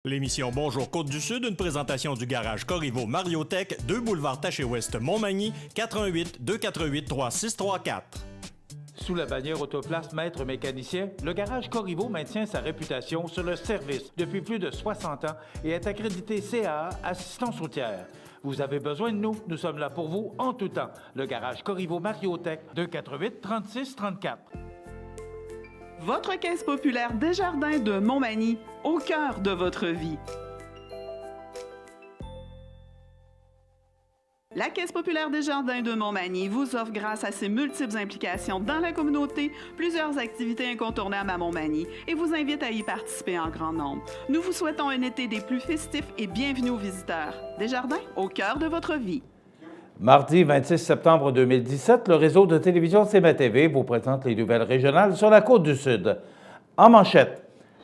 L'émission Bonjour Côte-du-Sud, une présentation du garage Corriveau Mariotech, 2 boulevard Taché-Ouest Montmagny, 418-248-3634. Sous la bannière Autoplace Maître Mécanicien, le garage Corriveau maintient sa réputation sur le service depuis plus de 60 ans et est accrédité CAA Assistance routière. Vous avez besoin de nous, nous sommes là pour vous en tout temps. Le garage Corriveau Mariotech, 248-3634. Votre caisse populaire Desjardins de Montmagny, au cœur de votre vie. La Caisse populaire Desjardins de Montmagny vous offre, grâce à ses multiples implications dans la communauté, plusieurs activités incontournables à Montmagny et vous invite à y participer en grand nombre. Nous vous souhaitons un été des plus festifs et bienvenue aux visiteurs. Desjardins, au cœur de votre vie. Mardi 26 septembre 2017, le réseau de télévision CMA-TV vous présente les nouvelles régionales sur la Côte-du-Sud. En manchette,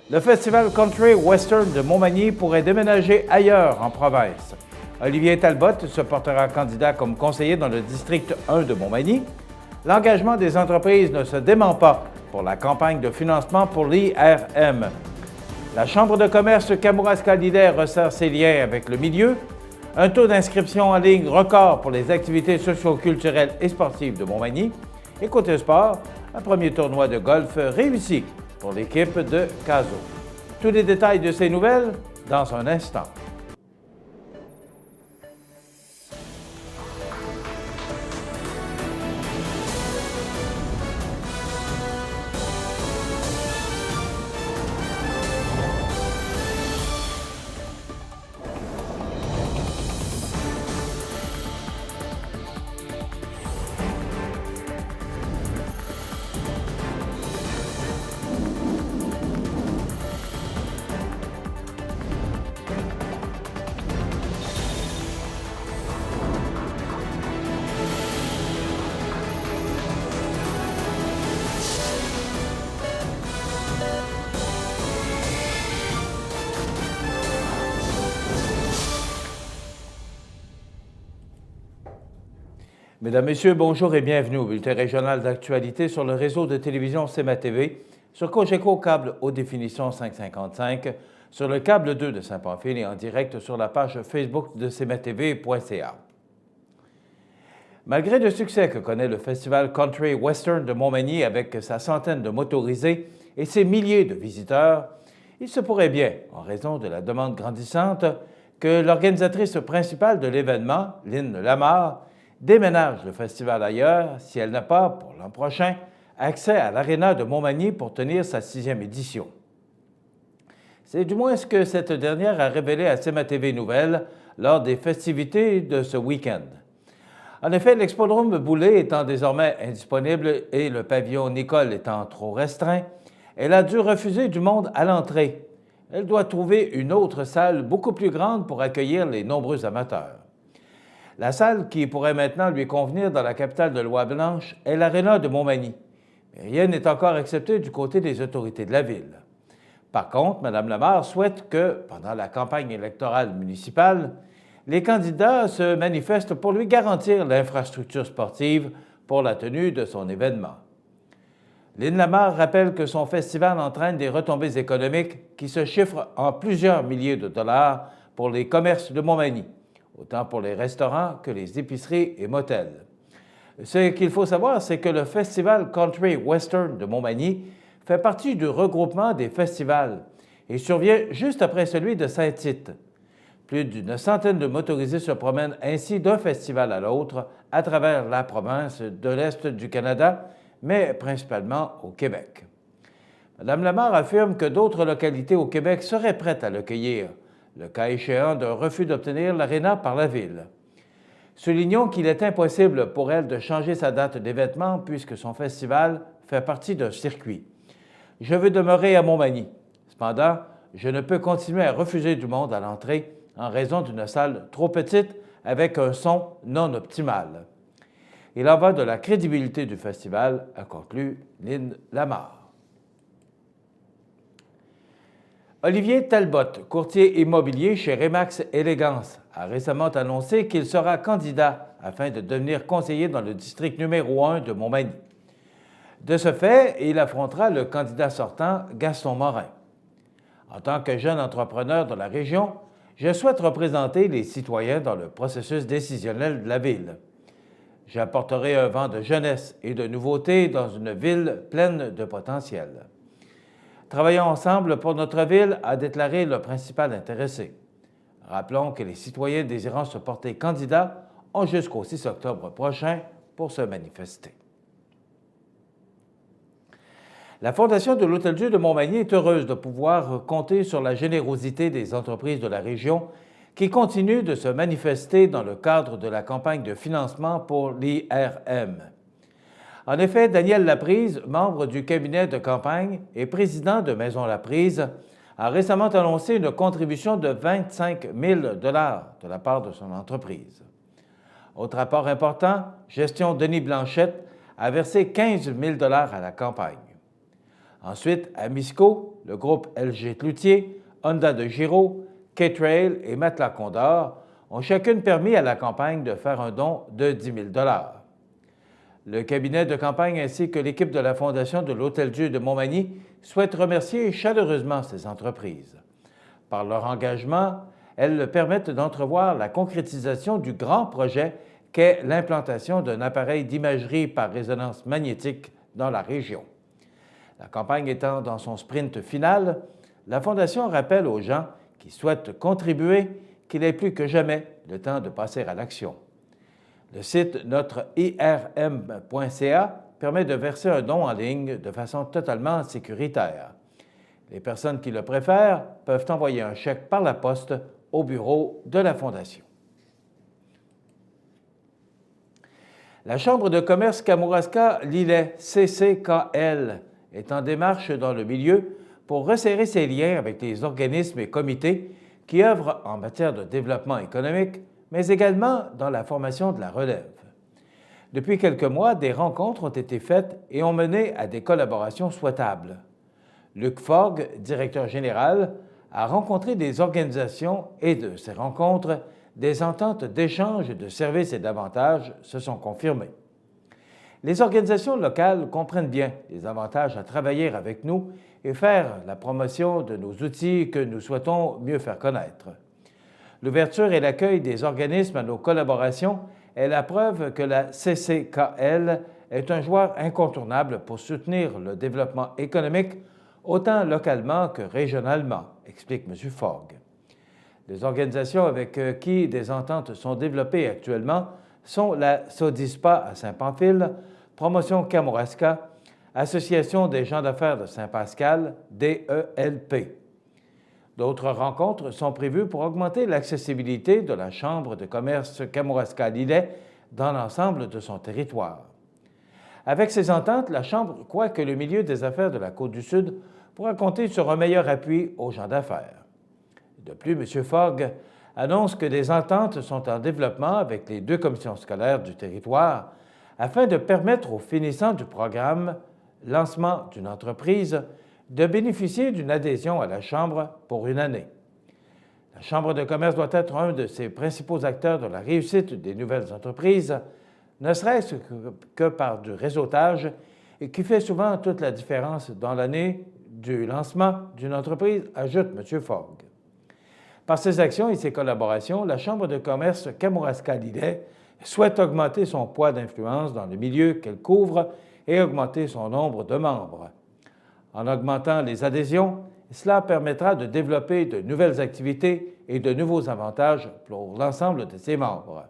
le Festival Country Western de Montmagny pourrait déménager ailleurs en province. Olivier Talbot se portera candidat comme conseiller dans le district 1 de Montmagny. L'engagement des entreprises ne se dément pas pour la campagne de financement pour l'IRM. La Chambre de commerce Kamouraska-Lillet resserre ses liens avec le milieu. Un taux d'inscription en ligne record pour les activités socio-culturelles et sportives de Montmagny. Et côté sport, un premier tournoi de golf réussi pour l'équipe de Caso. Tous les détails de ces nouvelles dans un instant. Mesdames, Messieurs, bonjour et bienvenue au bulletin régional d'actualité sur le réseau de télévision CMA-TV, sur Cogeco câble haute définition 555, sur le câble 2 de Saint-Pamphile et en direct sur la page Facebook de cmatv.ca. Malgré le succès que connaît le Festival Country Western de Montmagny avec sa centaine de motorisés et ses milliers de visiteurs, il se pourrait bien, en raison de la demande grandissante, que l'organisatrice principale de l'événement, Lynn Lamar, déménage le festival ailleurs si elle n'a pas, pour l'an prochain, accès à l'Aréna de Montmagny pour tenir sa 6e édition. C'est du moins ce que cette dernière a révélé à CMA-TV Nouvelles lors des festivités de ce week-end. En effet, l'expodrome Boulay étant désormais indisponible et le pavillon Nicole étant trop restreint, elle a dû refuser du monde à l'entrée. Elle doit trouver une autre salle beaucoup plus grande pour accueillir les nombreux amateurs. La salle qui pourrait maintenant lui convenir dans la capitale de Loire-Blanche est l'Aréna de Montmagny. Mais rien n'est encore accepté du côté des autorités de la ville. Par contre, Mme Lamar souhaite que, pendant la campagne électorale municipale, les candidats se manifestent pour lui garantir l'infrastructure sportive pour la tenue de son événement. Lynn Lamar rappelle que son festival entraîne des retombées économiques qui se chiffrent en plusieurs milliers de dollars pour les commerces de Montmagny, autant pour les restaurants que les épiceries et motels. Ce qu'il faut savoir, c'est que le Festival Country Western de Montmagny fait partie du regroupement des festivals et survient juste après celui de Saint-Tite. Plus d'une centaine de motorisés se promènent ainsi d'un festival à l'autre à travers la province de l'Est du Canada, mais principalement au Québec. Mme Lamar affirme que d'autres localités au Québec seraient prêtes à l'accueillir, le cas échéant d'un refus d'obtenir l'Aréna par la Ville. Soulignons qu'il est impossible pour elle de changer sa date d'événement puisque son festival fait partie d'un circuit. Je veux demeurer à Montmagny. Cependant, je ne peux continuer à refuser du monde à l'entrée en raison d'une salle trop petite avec un son non optimal. Il en va de la crédibilité du festival, a conclu Lynn Lamar. Olivier Talbot, courtier immobilier chez Remax Élégance, a récemment annoncé qu'il sera candidat afin de devenir conseiller dans le district numéro 1 de Montmagny. De ce fait, il affrontera le candidat sortant Gaston Morin. En tant que jeune entrepreneur de la région, je souhaite représenter les citoyens dans le processus décisionnel de la ville. J'apporterai un vent de jeunesse et de nouveauté dans une ville pleine de potentiel. Travaillons ensemble pour notre ville, a déclaré le principal intéressé. Rappelons que les citoyens désirant se porter candidats ont jusqu'au 6 octobre prochain pour se manifester. La Fondation de l'Hôtel-Dieu de Montmagny est heureuse de pouvoir compter sur la générosité des entreprises de la région qui continuent de se manifester dans le cadre de la campagne de financement pour l'IRM. En effet, Daniel Laprise, membre du cabinet de campagne et président de Maison Laprise, a récemment annoncé une contribution de 25 000 $ de la part de son entreprise. Autre apport important, Gestion Denis Blanchette a versé 15 000 $ à la campagne. Ensuite, à Misco, le groupe LG Cloutier, Honda de Giraud, K-Trail et Matelas Condor ont chacune permis à la campagne de faire un don de 10 000 $. Le cabinet de campagne ainsi que l'équipe de la Fondation de l'Hôtel-Dieu de Montmagny souhaitent remercier chaleureusement ces entreprises. Par leur engagement, elles permettent d'entrevoir la concrétisation du grand projet qu'est l'implantation d'un appareil d'imagerie par résonance magnétique dans la région. La campagne étant dans son sprint final, la Fondation rappelle aux gens qui souhaitent contribuer qu'il est plus que jamais le temps de passer à l'action. Le site notre-irm.ca permet de verser un don en ligne de façon totalement sécuritaire. Les personnes qui le préfèrent peuvent envoyer un chèque par la poste au bureau de la Fondation. La Chambre de commerce Kamouraska-Lillet, CCKL, est en démarche dans le milieu pour resserrer ses liens avec les organismes et comités qui œuvrent en matière de développement économique, mais également dans la formation de la relève. Depuis quelques mois, des rencontres ont été faites et ont mené à des collaborations souhaitables. Luc Fogg, directeur général, a rencontré des organisations et de ces rencontres, des ententes d'échange de services et d'avantages se sont confirmées. Les organisations locales comprennent bien les avantages à travailler avec nous et faire la promotion de nos outils que nous souhaitons mieux faire connaître. L'ouverture et l'accueil des organismes à nos collaborations est la preuve que la CCKL est un joueur incontournable pour soutenir le développement économique autant localement que régionalement, explique M. Fogg. Les organisations avec qui des ententes sont développées actuellement sont la Sodispa à Saint-Pamphile, Promotion Kamouraska, Association des gens d'affaires de Saint-Pascal, DELP. D'autres rencontres sont prévues pour augmenter l'accessibilité de la Chambre de commerce Kamouraska-Lillet dans l'ensemble de son territoire. Avec ces ententes, la Chambre croit que le milieu des affaires de la Côte-du-Sud pourra compter sur un meilleur appui aux gens d'affaires. De plus, M. Fogg annonce que des ententes sont en développement avec les 2 commissions scolaires du territoire afin de permettre aux finissants du programme « Lancement d'une entreprise » de bénéficier d'une adhésion à la Chambre pour une année. La Chambre de commerce doit être un de ses principaux acteurs de la réussite des nouvelles entreprises, ne serait-ce que par du réseautage et qui fait souvent toute la différence dans l'année du lancement d'une entreprise, ajoute M. Fogg. Par ses actions et ses collaborations, la Chambre de commerce Kamouraska-Lillet souhaite augmenter son poids d'influence dans le milieu qu'elle couvre et augmenter son nombre de membres. En augmentant les adhésions, cela permettra de développer de nouvelles activités et de nouveaux avantages pour l'ensemble de ses membres.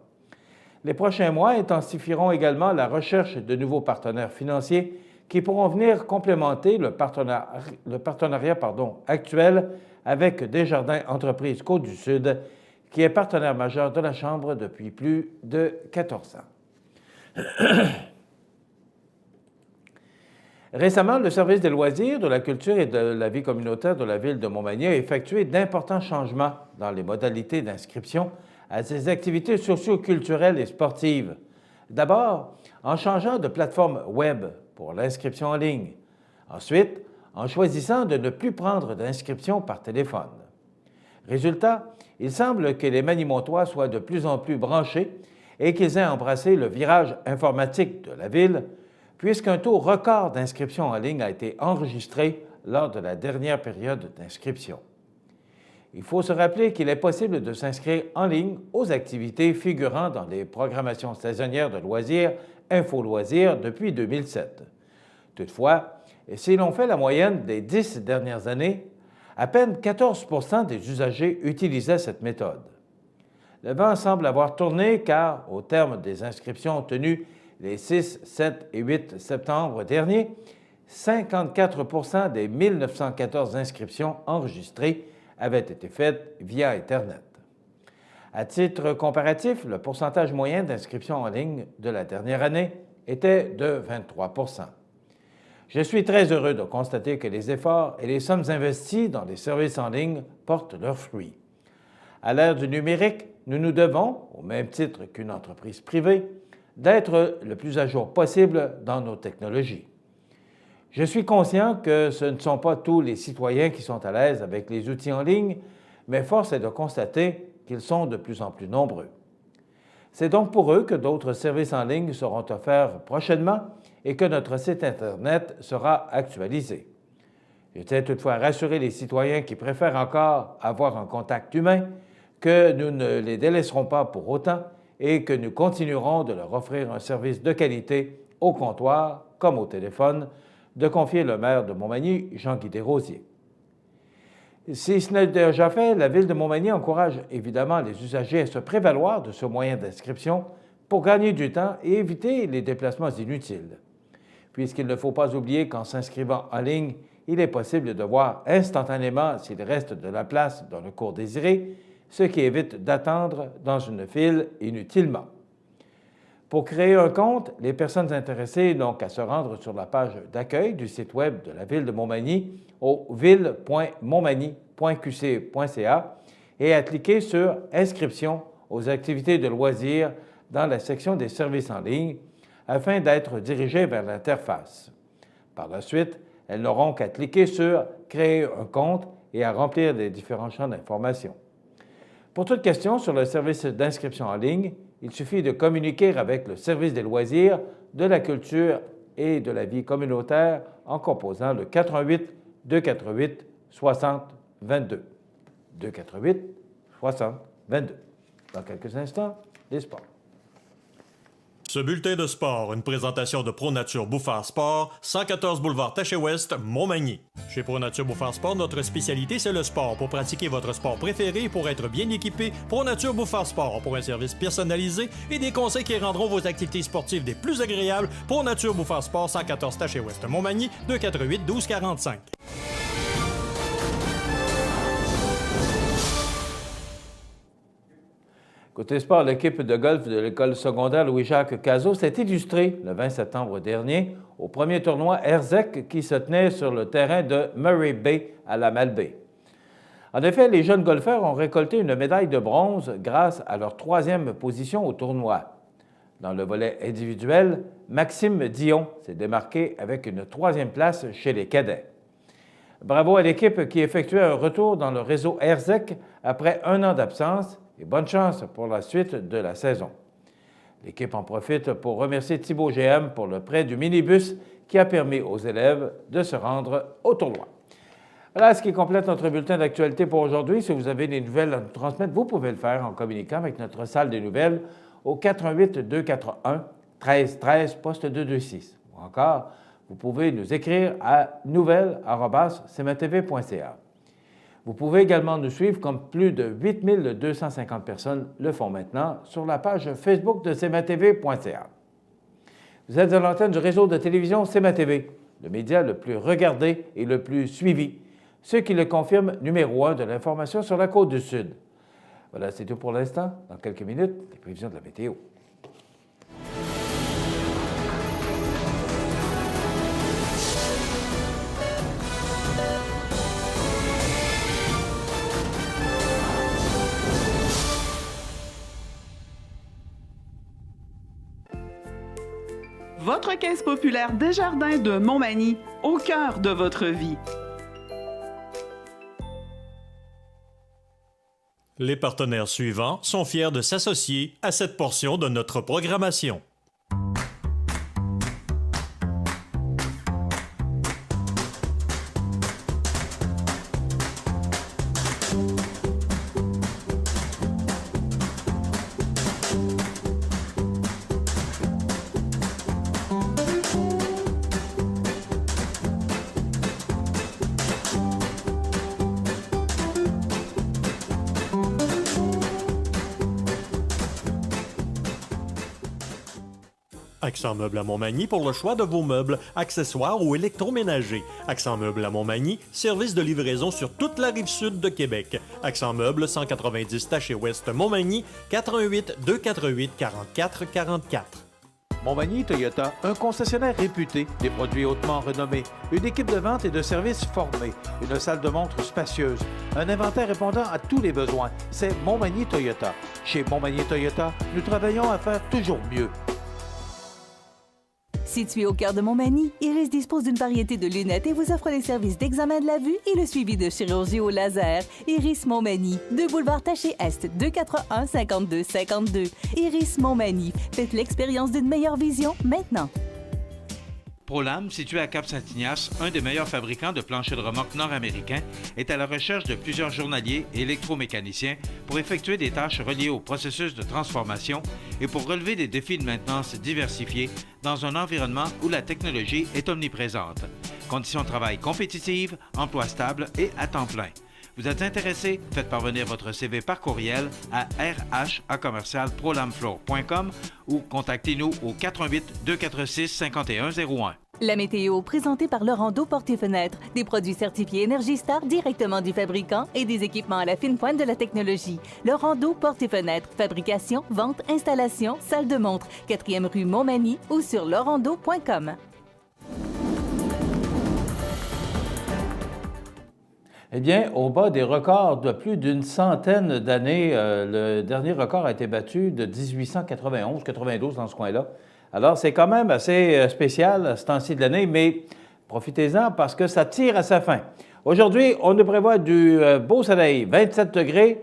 Les prochains mois intensifieront également la recherche de nouveaux partenaires financiers qui pourront venir complémenter le partenariat actuel avec Desjardins Entreprises Côte-du-Sud, qui est partenaire majeur de la Chambre depuis plus de 14 ans. Récemment, le service des loisirs, de la culture et de la vie communautaire de la ville de Montmagny a effectué d'importants changements dans les modalités d'inscription à ces activités socio-culturelles et sportives. D'abord, en changeant de plateforme web pour l'inscription en ligne. Ensuite, en choisissant de ne plus prendre d'inscription par téléphone. Résultat, il semble que les Magny-Montois soient de plus en plus branchés et qu'ils aient embrassé le virage informatique de la ville, puisqu'un taux record d'inscription en ligne a été enregistré lors de la dernière période d'inscription. il faut se rappeler qu'il est possible de s'inscrire en ligne aux activités figurant dans les programmations saisonnières de loisirs InfoLoisirs depuis 2007. Toutefois, si l'on fait la moyenne des 10 dernières années, à peine 14 % des usagers utilisaient cette méthode. Le vent semble avoir tourné car, au terme des inscriptions tenues les 6, 7 et 8 septembre dernier, 54 % des 1914 inscriptions enregistrées avaient été faites via Internet. À titre comparatif, le pourcentage moyen d'inscriptions en ligne de la dernière année était de 23 %. Je suis très heureux de constater que les efforts et les sommes investies dans les services en ligne portent leurs fruits. À l'ère du numérique, nous nous devons, au même titre qu'une entreprise privée, d'être le plus à jour possible dans nos technologies. Je suis conscient que ce ne sont pas tous les citoyens qui sont à l'aise avec les outils en ligne, mais force est de constater qu'ils sont de plus en plus nombreux. C'est donc pour eux que d'autres services en ligne seront offerts prochainement et que notre site Internet sera actualisé. Je tiens toutefois à rassurer les citoyens qui préfèrent encore avoir un contact humain que nous ne les délaisserons pas pour autant et que nous continuerons de leur offrir un service de qualité au comptoir comme au téléphone, de confier le maire de Montmagny, Jean-Guy Desrosiers. Si ce n'est déjà fait, la Ville de Montmagny encourage évidemment les usagers à se prévaloir de ce moyen d'inscription pour gagner du temps et éviter les déplacements inutiles. Puisqu'il ne faut pas oublier qu'en s'inscrivant en ligne, il est possible de voir instantanément s'il reste de la place dans le cours désiré, ce qui évite d'attendre dans une file inutilement. Pour créer un compte, les personnes intéressées n'ont qu'à se rendre sur la page d'accueil du site Web de la Ville de Montmagny au ville.montmagny.qc.ca et à cliquer sur « Inscription aux activités de loisirs » dans la section des services en ligne afin d'être dirigées vers l'interface. Par la suite, elles n'auront qu'à cliquer sur « Créer un compte » et à remplir les différents champs d'information. Pour toute question sur le service d'inscription en ligne, il suffit de communiquer avec le service des loisirs, de la culture et de la vie communautaire en composant le 418 248 60 22. 248 60 22. Dans quelques instants, les sports. Ce bulletin de sport, une présentation de ProNature Bouffard Sport, 114 boulevard Taché-Ouest, Montmagny. Chez ProNature Bouffard Sport, notre spécialité, c'est le sport. Pour pratiquer votre sport préféré et pour être bien équipé, ProNature Bouffard Sport pour un service personnalisé et des conseils qui rendront vos activités sportives des plus agréables. ProNature Bouffard Sport, 114 Taché-Ouest, Montmagny, 248 1245. Côté sport, l'équipe de golf de l'école secondaire Louis-Jacques Cazot s'est illustrée le 20 septembre dernier au premier tournoi RZEC qui se tenait sur le terrain de Murray Bay à la Malbaie. En effet, les jeunes golfeurs ont récolté une médaille de bronze grâce à leur troisième position au tournoi. Dans le volet individuel, Maxime Dion s'est démarqué avec une troisième place chez les cadets. Bravo à l'équipe qui effectuait un retour dans le réseau RZEC après un an d'absence et bonne chance pour la suite de la saison. L'équipe en profite pour remercier Thibaut GM pour le prêt du minibus qui a permis aux élèves de se rendre au tournoi. Voilà ce qui complète notre bulletin d'actualité pour aujourd'hui. Si vous avez des nouvelles à nous transmettre, vous pouvez le faire en communiquant avec notre salle des nouvelles au 418 241 1313 poste 226. Ou encore, vous pouvez nous écrire à nouvelles@cmatv.ca. Vous pouvez également nous suivre comme plus de 8250 personnes le font maintenant sur la page Facebook de cmatv.ca. Vous êtes à l'antenne du réseau de télévision CMA-TV, le média le plus regardé et le plus suivi, ce qui le confirme numéro 1 de l'information sur la Côte-du-Sud. Voilà, c'est tout pour l'instant. Dans quelques minutes, les prévisions de la météo. Votre caisse populaire Desjardins de Montmagny, au cœur de votre vie. Les partenaires suivants sont fiers de s'associer à cette portion de notre programmation. Accent Meubles à Montmagny pour le choix de vos meubles, accessoires ou électroménagers. Accent Meubles à Montmagny, service de livraison sur toute la rive sud de Québec. Accent Meubles, 190 Taché-Ouest Montmagny, 418 248 44 44. Montmagny Toyota, un concessionnaire réputé, des produits hautement renommés, une équipe de vente et de services formée, une salle de montre spacieuse, un inventaire répondant à tous les besoins. C'est Montmagny Toyota. Chez Montmagny Toyota, nous travaillons à faire toujours mieux. Situé au cœur de Montmagny, Iris dispose d'une variété de lunettes et vous offre les services d'examen de la vue et le suivi de chirurgie au laser. Iris Montmagny, 2 boulevard Taché-Est, 241-5252. Iris Montmagny, faites l'expérience d'une meilleure vision maintenant. ProLam, situé à Cap-Saint-Ignace, un des meilleurs fabricants de planchers de remorque nord-américains, est à la recherche de plusieurs journaliers et électromécaniciens pour effectuer des tâches reliées au processus de transformation et pour relever des défis de maintenance diversifiés dans un environnement où la technologie est omniprésente. Conditions de travail compétitives, emploi stable et à temps plein. Vous êtes intéressé? Faites parvenir votre CV par courriel à rh@prolamfloor.com ou contactez-nous au 418-246-5101. La météo, présentée par Laurando Portes et Fenêtres, des produits certifiés Énergie Star directement du fabricant et des équipements à la fine pointe de la technologie. Laurando Portes et Fenêtres, fabrication, vente, installation, salle de montre, 4e rue Montmagny ou sur laurando.com. Eh bien, au bas des records de plus d'une centaine d'années, le dernier record a été battu de 1891-92 dans ce coin-là. Alors, c'est quand même assez spécial à ce temps-ci de l'année, mais profitez-en parce que ça tire à sa fin. Aujourd'hui, on nous prévoit du beau soleil, 27 degrés.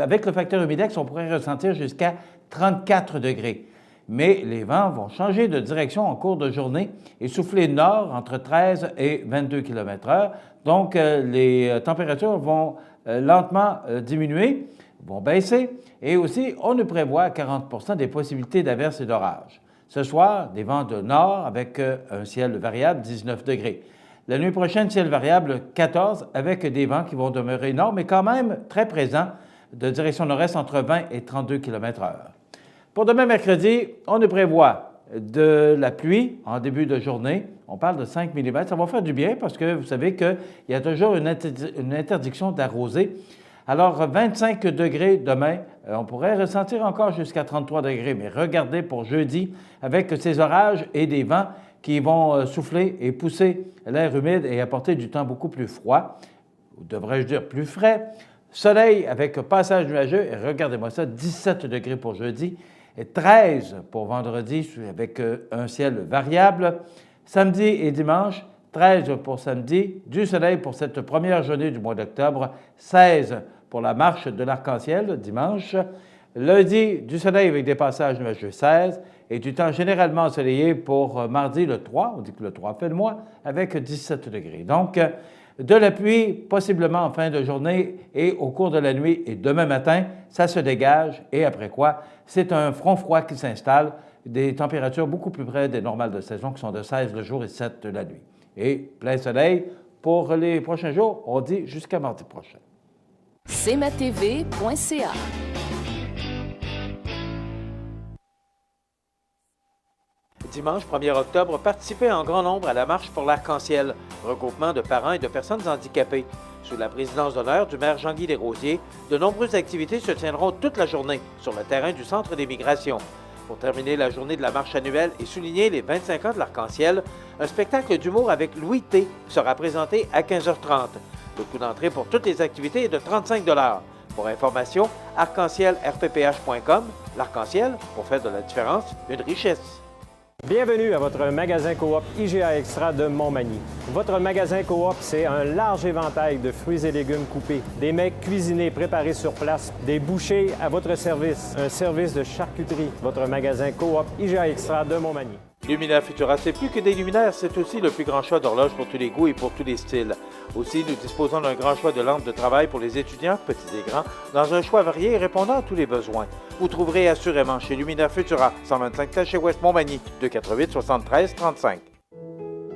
Avec le facteur humidex, on pourrait ressentir jusqu'à 34 degrés. Mais les vents vont changer de direction en cours de journée et souffler nord entre 13 et 22 km/h. Donc, les températures vont lentement diminuer, vont baisser. Et aussi, on nous prévoit 40 des possibilités d'averses et d'orages. Ce soir, des vents de nord avec un ciel variable, 19 degrés. La nuit prochaine, ciel variable, 14, avec des vents qui vont demeurer nord, mais quand même très présents, de direction nord-est entre 20 et 32 km/h. Pour demain mercredi, on nous prévoit de la pluie en début de journée. On parle de 5 mm. Ça va faire du bien parce que vous savez qu'il y a toujours une interdiction d'arroser. Alors, 25 degrés demain. On pourrait ressentir encore jusqu'à 33 degrés, mais regardez pour jeudi avec ces orages et des vents qui vont souffler et pousser l'air humide et apporter du temps beaucoup plus froid, ou devrais-je dire plus frais. Soleil avec passage nuageux, et regardez-moi ça, 17 degrés pour jeudi. Et 13 pour vendredi avec un ciel variable. Samedi et dimanche, 13 pour samedi, du soleil pour cette première journée du mois d'octobre, 16 pour la marche de l'arc-en-ciel dimanche. Lundi, du soleil avec des passages nuageux, 16, et du temps généralement ensoleillé pour mardi le 3, on dit que le 3 fait le mois, avec 17 degrés. Donc, de la pluie, possiblement en fin de journée et au cours de la nuit et demain matin, ça se dégage et après quoi, c'est un front froid qui s'installe, des températures beaucoup plus près des normales de saison qui sont de 16 le jour et 7 la nuit. Et plein soleil pour les prochains jours, on dit jusqu'à mardi prochain. cmatv.ca. Dimanche 1er octobre, participez en grand nombre à la Marche pour l'Arc-en-Ciel, regroupement de parents et de personnes handicapées. Sous la présidence d'honneur du maire Jean-Guy Desrosiers, de nombreuses activités se tiendront toute la journée sur le terrain du Centre des migrations. Pour terminer la journée de la marche annuelle et souligner les 25 ans de l'Arc-en-Ciel, un spectacle d'humour avec Louis T sera présenté à 15h30. Le coût d'entrée pour toutes les activités est de 35 $. Pour information, arc-en-ciel-rpph.com. L'Arc-en-Ciel, pour faire de la différence, une richesse. Bienvenue à votre magasin Coop IGA Extra de Montmagny. Votre magasin Coop, c'est un large éventail de fruits et légumes coupés, des mets cuisinés préparés sur place, des bouchées à votre service, un service de charcuterie. Votre magasin Coop IGA Extra de Montmagny. Luminaire Futura, c'est plus que des luminaires, c'est aussi le plus grand choix d'horloges pour tous les goûts et pour tous les styles. Aussi, nous disposons d'un grand choix de lampes de travail pour les étudiants, petits et grands, dans un choix varié et répondant à tous les besoins. Vous trouverez assurément chez Luminaire Futura, 125 Taché-Ouest Montmagny, 248 73 35.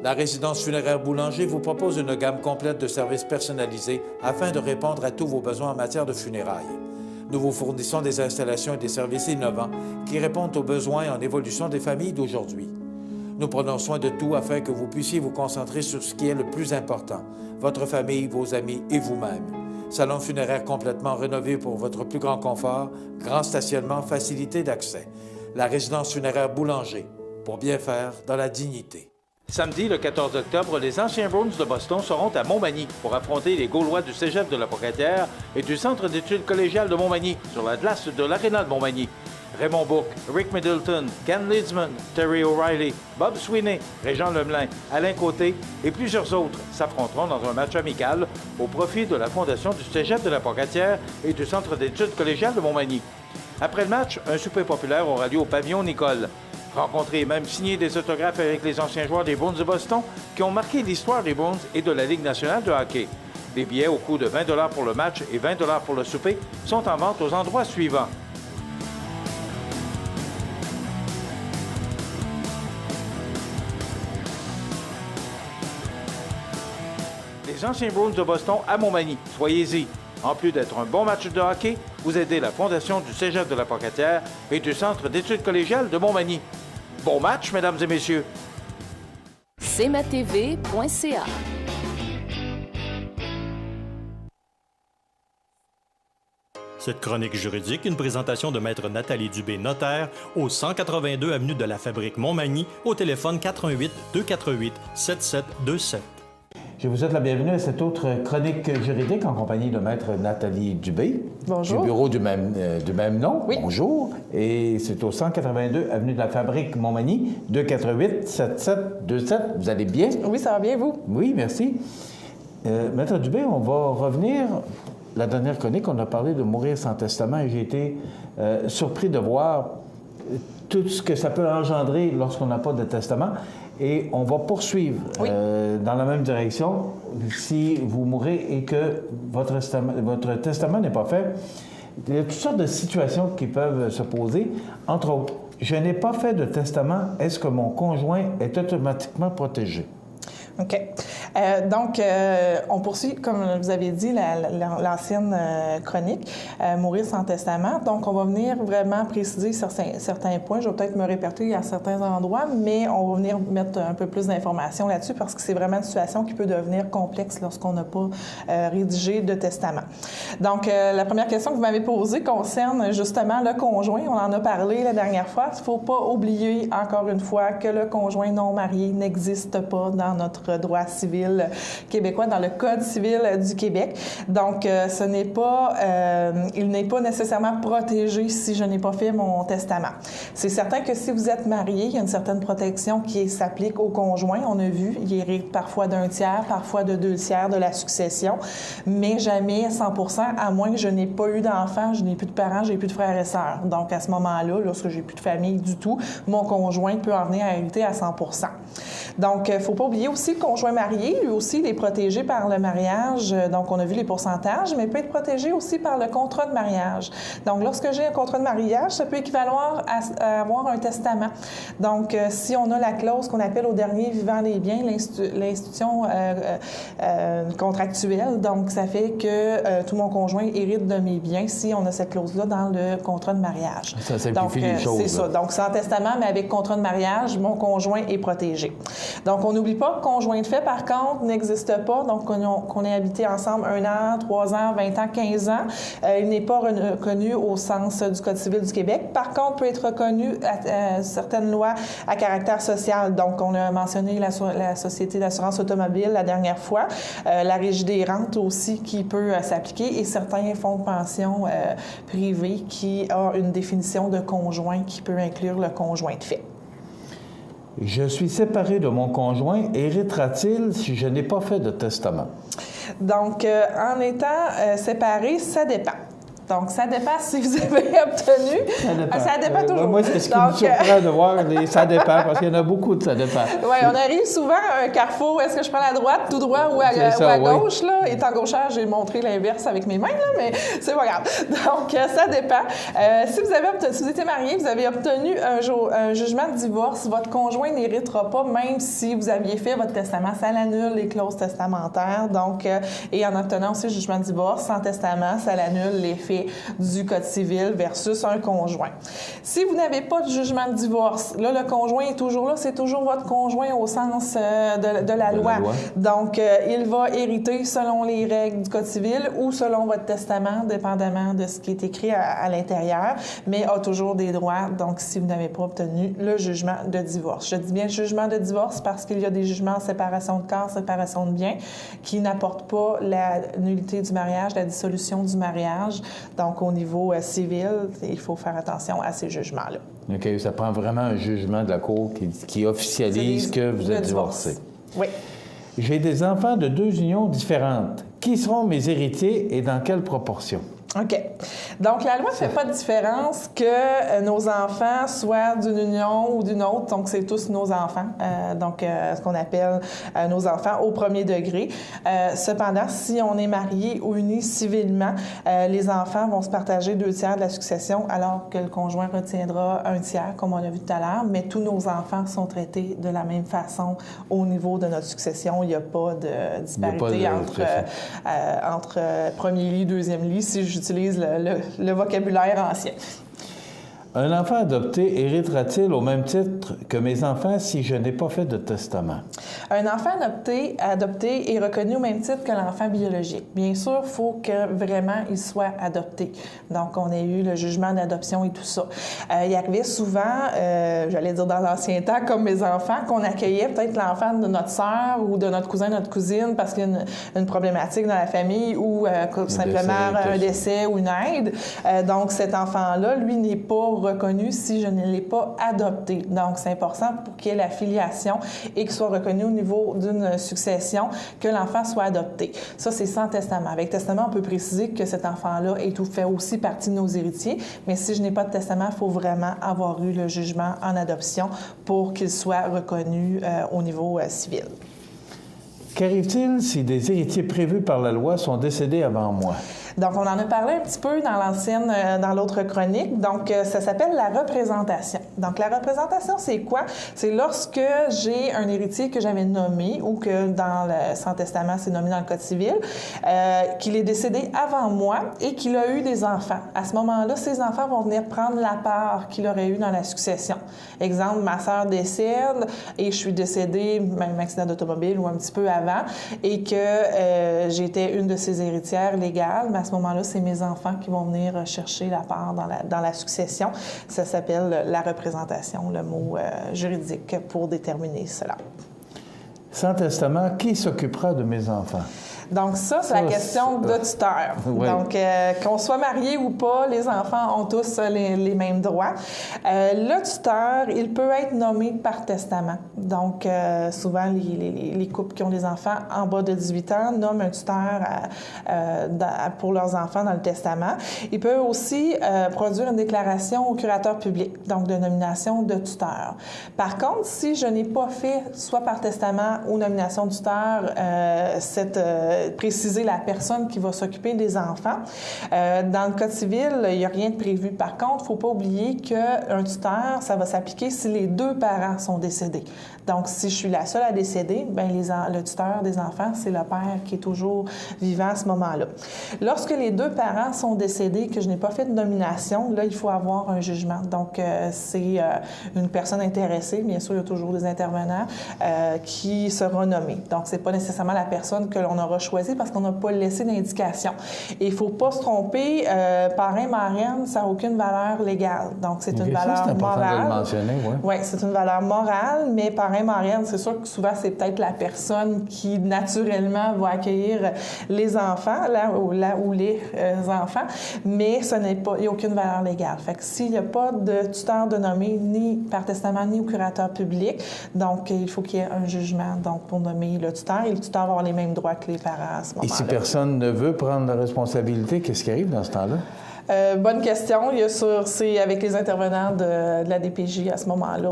La résidence funéraire Boulanger vous propose une gamme complète de services personnalisés afin de répondre à tous vos besoins en matière de funérailles. Nous vous fournissons des installations et des services innovants qui répondent aux besoins en évolution des familles d'aujourd'hui. Nous prenons soin de tout afin que vous puissiez vous concentrer sur ce qui est le plus important, votre famille, vos amis et vous-même. Salon funéraire complètement rénové pour votre plus grand confort, grand stationnement, facilité d'accès. La résidence funéraire Boulanger, pour bien faire dans la dignité. Samedi, le 14 octobre, les anciens Bruins de Boston seront à Montmagny pour affronter les Gaulois du Cégep de la Pocatière et du Centre d'études collégiales de Montmagny sur la glace de l'Aréna de Montmagny. Raymond Bourque, Rick Middleton, Ken Lidsman, Terry O'Reilly, Bob Sweeney, Régent Lemelin, Alain Côté et plusieurs autres s'affronteront dans un match amical au profit de la Fondation du Cégep de la Pocatière et du Centre d'études collégiales de Montmagny. Après le match, un souper populaire aura lieu au pavillon Nicole. Rencontrer et même signer des autographes avec les anciens joueurs des Bruins de Boston qui ont marqué l'histoire des Bruins et de la Ligue nationale de hockey. Des billets au coût de 20 $ pour le match et 20 $ pour le souper sont en vente aux endroits suivants. Les anciens Bruins de Boston à Montmagny. Soyez-y. En plus d'être un bon match de hockey, vous aidez la Fondation du Cégep de la Pocatière et du Centre d'études collégiales de Montmagny. Bon match, mesdames et messieurs. cmatv.ca. Cette chronique juridique, une présentation de Maître Nathalie Dubé, notaire, au 182 avenue de la Fabrique Montmagny, au téléphone 418-248-7727. Je vous souhaite la bienvenue à cette autre chronique juridique en compagnie de Maître Nathalie Dubé. Bonjour. Du bureau du même nom. Oui. Bonjour. Et c'est au 182 avenue de la Fabrique Montmagny, 248-7727. Vous allez bien? Oui, ça va bien, vous? Oui, merci. Maître Dubé, on va revenir. La dernière chronique, on a parlé de mourir sans testament et j'ai été surpris de voir tout ce que ça peut engendrer lorsqu'on n'a pas de testament. Et on va poursuivre dans la même direction si vous mourrez et que votre testament n'est pas fait. Il y a toutes sortes de situations qui peuvent se poser. Entre autres, je n'ai pas fait de testament, est-ce que mon conjoint est automatiquement protégé? OK. Donc, on poursuit, comme vous avez dit, l'ancienne chronique, mourir sans testament. Donc, on va venir vraiment préciser certains points. Je vais peut-être me répéter à certains endroits, mais on va venir mettre un peu plus d'informations là-dessus parce que c'est vraiment une situation qui peut devenir complexe lorsqu'on n'a pas rédigé de testament. Donc, la première question que vous m'avez posée concerne justement le conjoint. On en a parlé la dernière fois. Il ne faut pas oublier, encore une fois, que le conjoint non marié n'existe pas dans notre droit civil québécois, dans le Code civil du Québec. Donc, il n'est pas nécessairement protégé si je n'ai pas fait mon testament. C'est certain que si vous êtes marié, il y a une certaine protection qui s'applique au conjoint. On a vu, il hérite parfois d'un tiers, parfois de 2 tiers de la succession, mais jamais 100%, à moins que je n'ai pas eu d'enfants, je n'ai plus de parents, j'ai plus de frères et sœurs. Donc, à ce moment-là, lorsque j'ai plus de famille du tout, mon conjoint peut en venir à hériter à 100%. Donc, il ne faut pas oublier aussi le conjoint marié, lui aussi, il est protégé par le mariage. Donc, on a vu les pourcentages, mais il peut être protégé aussi par le contrat de mariage. Donc, lorsque j'ai un contrat de mariage, ça peut équivaloir à avoir un testament. Donc, si on a la clause qu'on appelle au dernier vivant des biens, l'institution contractuelle, donc ça fait que tout mon conjoint hérite de mes biens si on a cette clause-là dans le contrat de mariage. Ça simplifie les choses. C'est ça. Donc, sans testament, mais avec contrat de mariage, mon conjoint est protégé. Donc, on n'oublie pas que conjoint de fait, par contre, n'existe pas. Donc, qu'on ait habité ensemble 1 an, 3 ans, 20 ans, 15 ans, il n'est pas reconnu au sens du Code civil du Québec. Par contre, peut être reconnu à certaines lois à caractère social. Donc, on a mentionné la Société d'assurance automobile la dernière fois, la Régie des rentes aussi qui peut s'appliquer et certains fonds de pension privés qui ont une définition de conjoint qui peut inclure le conjoint de fait. Je suis séparé de mon conjoint. Héritera-t-il si je n'ai pas fait de testament? Donc, en étant séparé, ça dépend. Donc, ça dépend si vous avez obtenu. Ça dépend toujours. Moi, c'est ce qui me surprend de voir les ça dépend, parce qu'il y en a beaucoup de ça dépend. Oui, on arrive souvent à un carrefour. Est-ce que je prends la droite, tout droit ou à gauche? Là? Étant gauchère, j'ai montré l'inverse avec mes mains, là, mais c'est pas grave. Donc, ça dépend. Si vous étiez marié, vous avez obtenu un jugement de divorce, votre conjoint n'héritera pas, même si vous aviez fait votre testament. Ça l'annule, les clauses testamentaires. Donc, et en obtenant aussi le jugement de divorce, sans testament, ça l'annule l'effet fait du Code civil versus un conjoint. Si vous n'avez pas de jugement de divorce, là, le conjoint est toujours là, c'est toujours votre conjoint au sens de la loi. Donc, il va hériter selon les règles du Code civil ou selon votre testament, dépendamment de ce qui est écrit à l'intérieur, mais a toujours des droits, donc si vous n'avez pas obtenu le jugement de divorce. Je dis bien jugement de divorce parce qu'il y a des jugements en séparation de corps, séparation de biens, qui n'apportent pas la nullité du mariage, la dissolution du mariage. Donc, au niveau civil, il faut faire attention à ces jugements-là. OK, ça prend vraiment un jugement de la Cour qui officialise que vous êtes divorcé. Oui. J'ai des enfants de 2 unions différentes. Qui seront mes héritiers et dans quelle proportion? OK. Donc, la loi ne fait pas de différence que nos enfants soient d'une union ou d'une autre. Donc, c'est tous nos enfants. Ce qu'on appelle nos enfants au premier degré. Cependant, si on est marié ou uni civilement, les enfants vont se partager 2/3 de la succession, alors que le conjoint retiendra 1/3, comme on a vu tout à l'heure. Mais tous nos enfants sont traités de la même façon au niveau de notre succession. Il n'y a pas de disparité entre premier lit, deuxième lit, si j'utilise le vocabulaire ancien. Un enfant adopté héritera-t-il au même titre que mes enfants si je n'ai pas fait de testament? Un enfant adopté est reconnu au même titre que l'enfant biologique. Bien sûr, il faut que vraiment il soit adopté. Donc, on a eu le jugement d'adoption et tout ça. Il arrivait souvent, j'allais dire dans l'ancien temps, comme mes enfants, qu'on accueillait peut-être l'enfant de notre sœur ou de notre cousin, notre cousine, parce qu'il y a une problématique dans la famille ou simplement un décès ou une aide. Donc, cet enfant-là, lui, n'est pas reconnu si je ne l'ai pas adopté. Donc, c'est important pour qu'il y ait la filiation et qu'il soit reconnu au niveau d'une succession que l'enfant soit adopté. Ça, c'est sans testament. Avec testament, on peut préciser que cet enfant-là fait aussi partie de nos héritiers, mais si je n'ai pas de testament, il faut vraiment avoir eu le jugement en adoption pour qu'il soit reconnu au niveau civil. Qu'arrive-t-il si des héritiers prévus par la loi sont décédés avant moi? Donc, on en a parlé un petit peu dans l'autre chronique. Donc, ça s'appelle la représentation. Donc, la représentation, c'est quoi? C'est lorsque j'ai un héritier que j'avais nommé ou que dans le sans testament, c'est nommé dans le Code civil, qu'il est décédé avant moi et qu'il a eu des enfants. À ce moment-là, ces enfants vont venir prendre la part qu'il aurait eu dans la succession. Exemple, ma sœur décède et je suis décédée, même accident d'automobile ou un petit peu avant, et que j'étais une de ses héritières légales. À ce moment-là, c'est mes enfants qui vont venir chercher la part dans la succession. Ça s'appelle la représentation, le mot juridique pour déterminer cela. Sans testament, qui s'occupera de mes enfants? Donc ça, c'est la question de tuteur. Oui. Donc, qu'on soit marié ou pas, les enfants ont tous les mêmes droits. Le tuteur, il peut être nommé par testament. Donc, souvent, les couples qui ont des enfants en bas de 18 ans nomment un tuteur pour leurs enfants dans le testament. Il peut aussi produire une déclaration au curateur public, donc de nomination de tuteur. Par contre, si je n'ai pas fait, soit par testament ou nomination de tuteur, préciser la personne qui va s'occuper des enfants. Dans le Code civil, il n'y a rien de prévu. Par contre, il ne faut pas oublier qu'un tuteur, ça va s'appliquer si les 2 parents sont décédés. Donc, si je suis la seule à décéder, bien, le tuteur des enfants, c'est le père qui est toujours vivant à ce moment-là. Lorsque les 2 parents sont décédés, que je n'ai pas fait de nomination, là, il faut avoir un jugement. Donc, c'est une personne intéressée, bien sûr, il y a toujours des intervenants, qui sera nommée. Donc, ce n'est pas nécessairement la personne que l'on aura choisie parce qu'on n'a pas laissé d'indication. Et il ne faut pas se tromper, parrain, marraine, ça n'a aucune valeur légale. Donc, c'est une valeur c'est important morale. de le mentionner, oui. Oui, c'est une valeur morale, mais parrain, marraine, c'est sûr que souvent, c'est peut-être la personne qui, naturellement, va accueillir les enfants, là où les enfants, mais ce n'est pas, il n'y a aucune valeur légale. Fait que s'il n'y a pas de tuteur de nommer, ni par testament, ni au curateur public, donc il faut qu'il y ait un jugement donc, pour nommer le tuteur, et le tuteur va avoir les mêmes droits que les parents à ce moment-là. Et si personne ne veut prendre la responsabilité, qu'est-ce qui arrive dans ce temps-là? Bonne question. C'est avec les intervenants de la DPJ à ce moment-là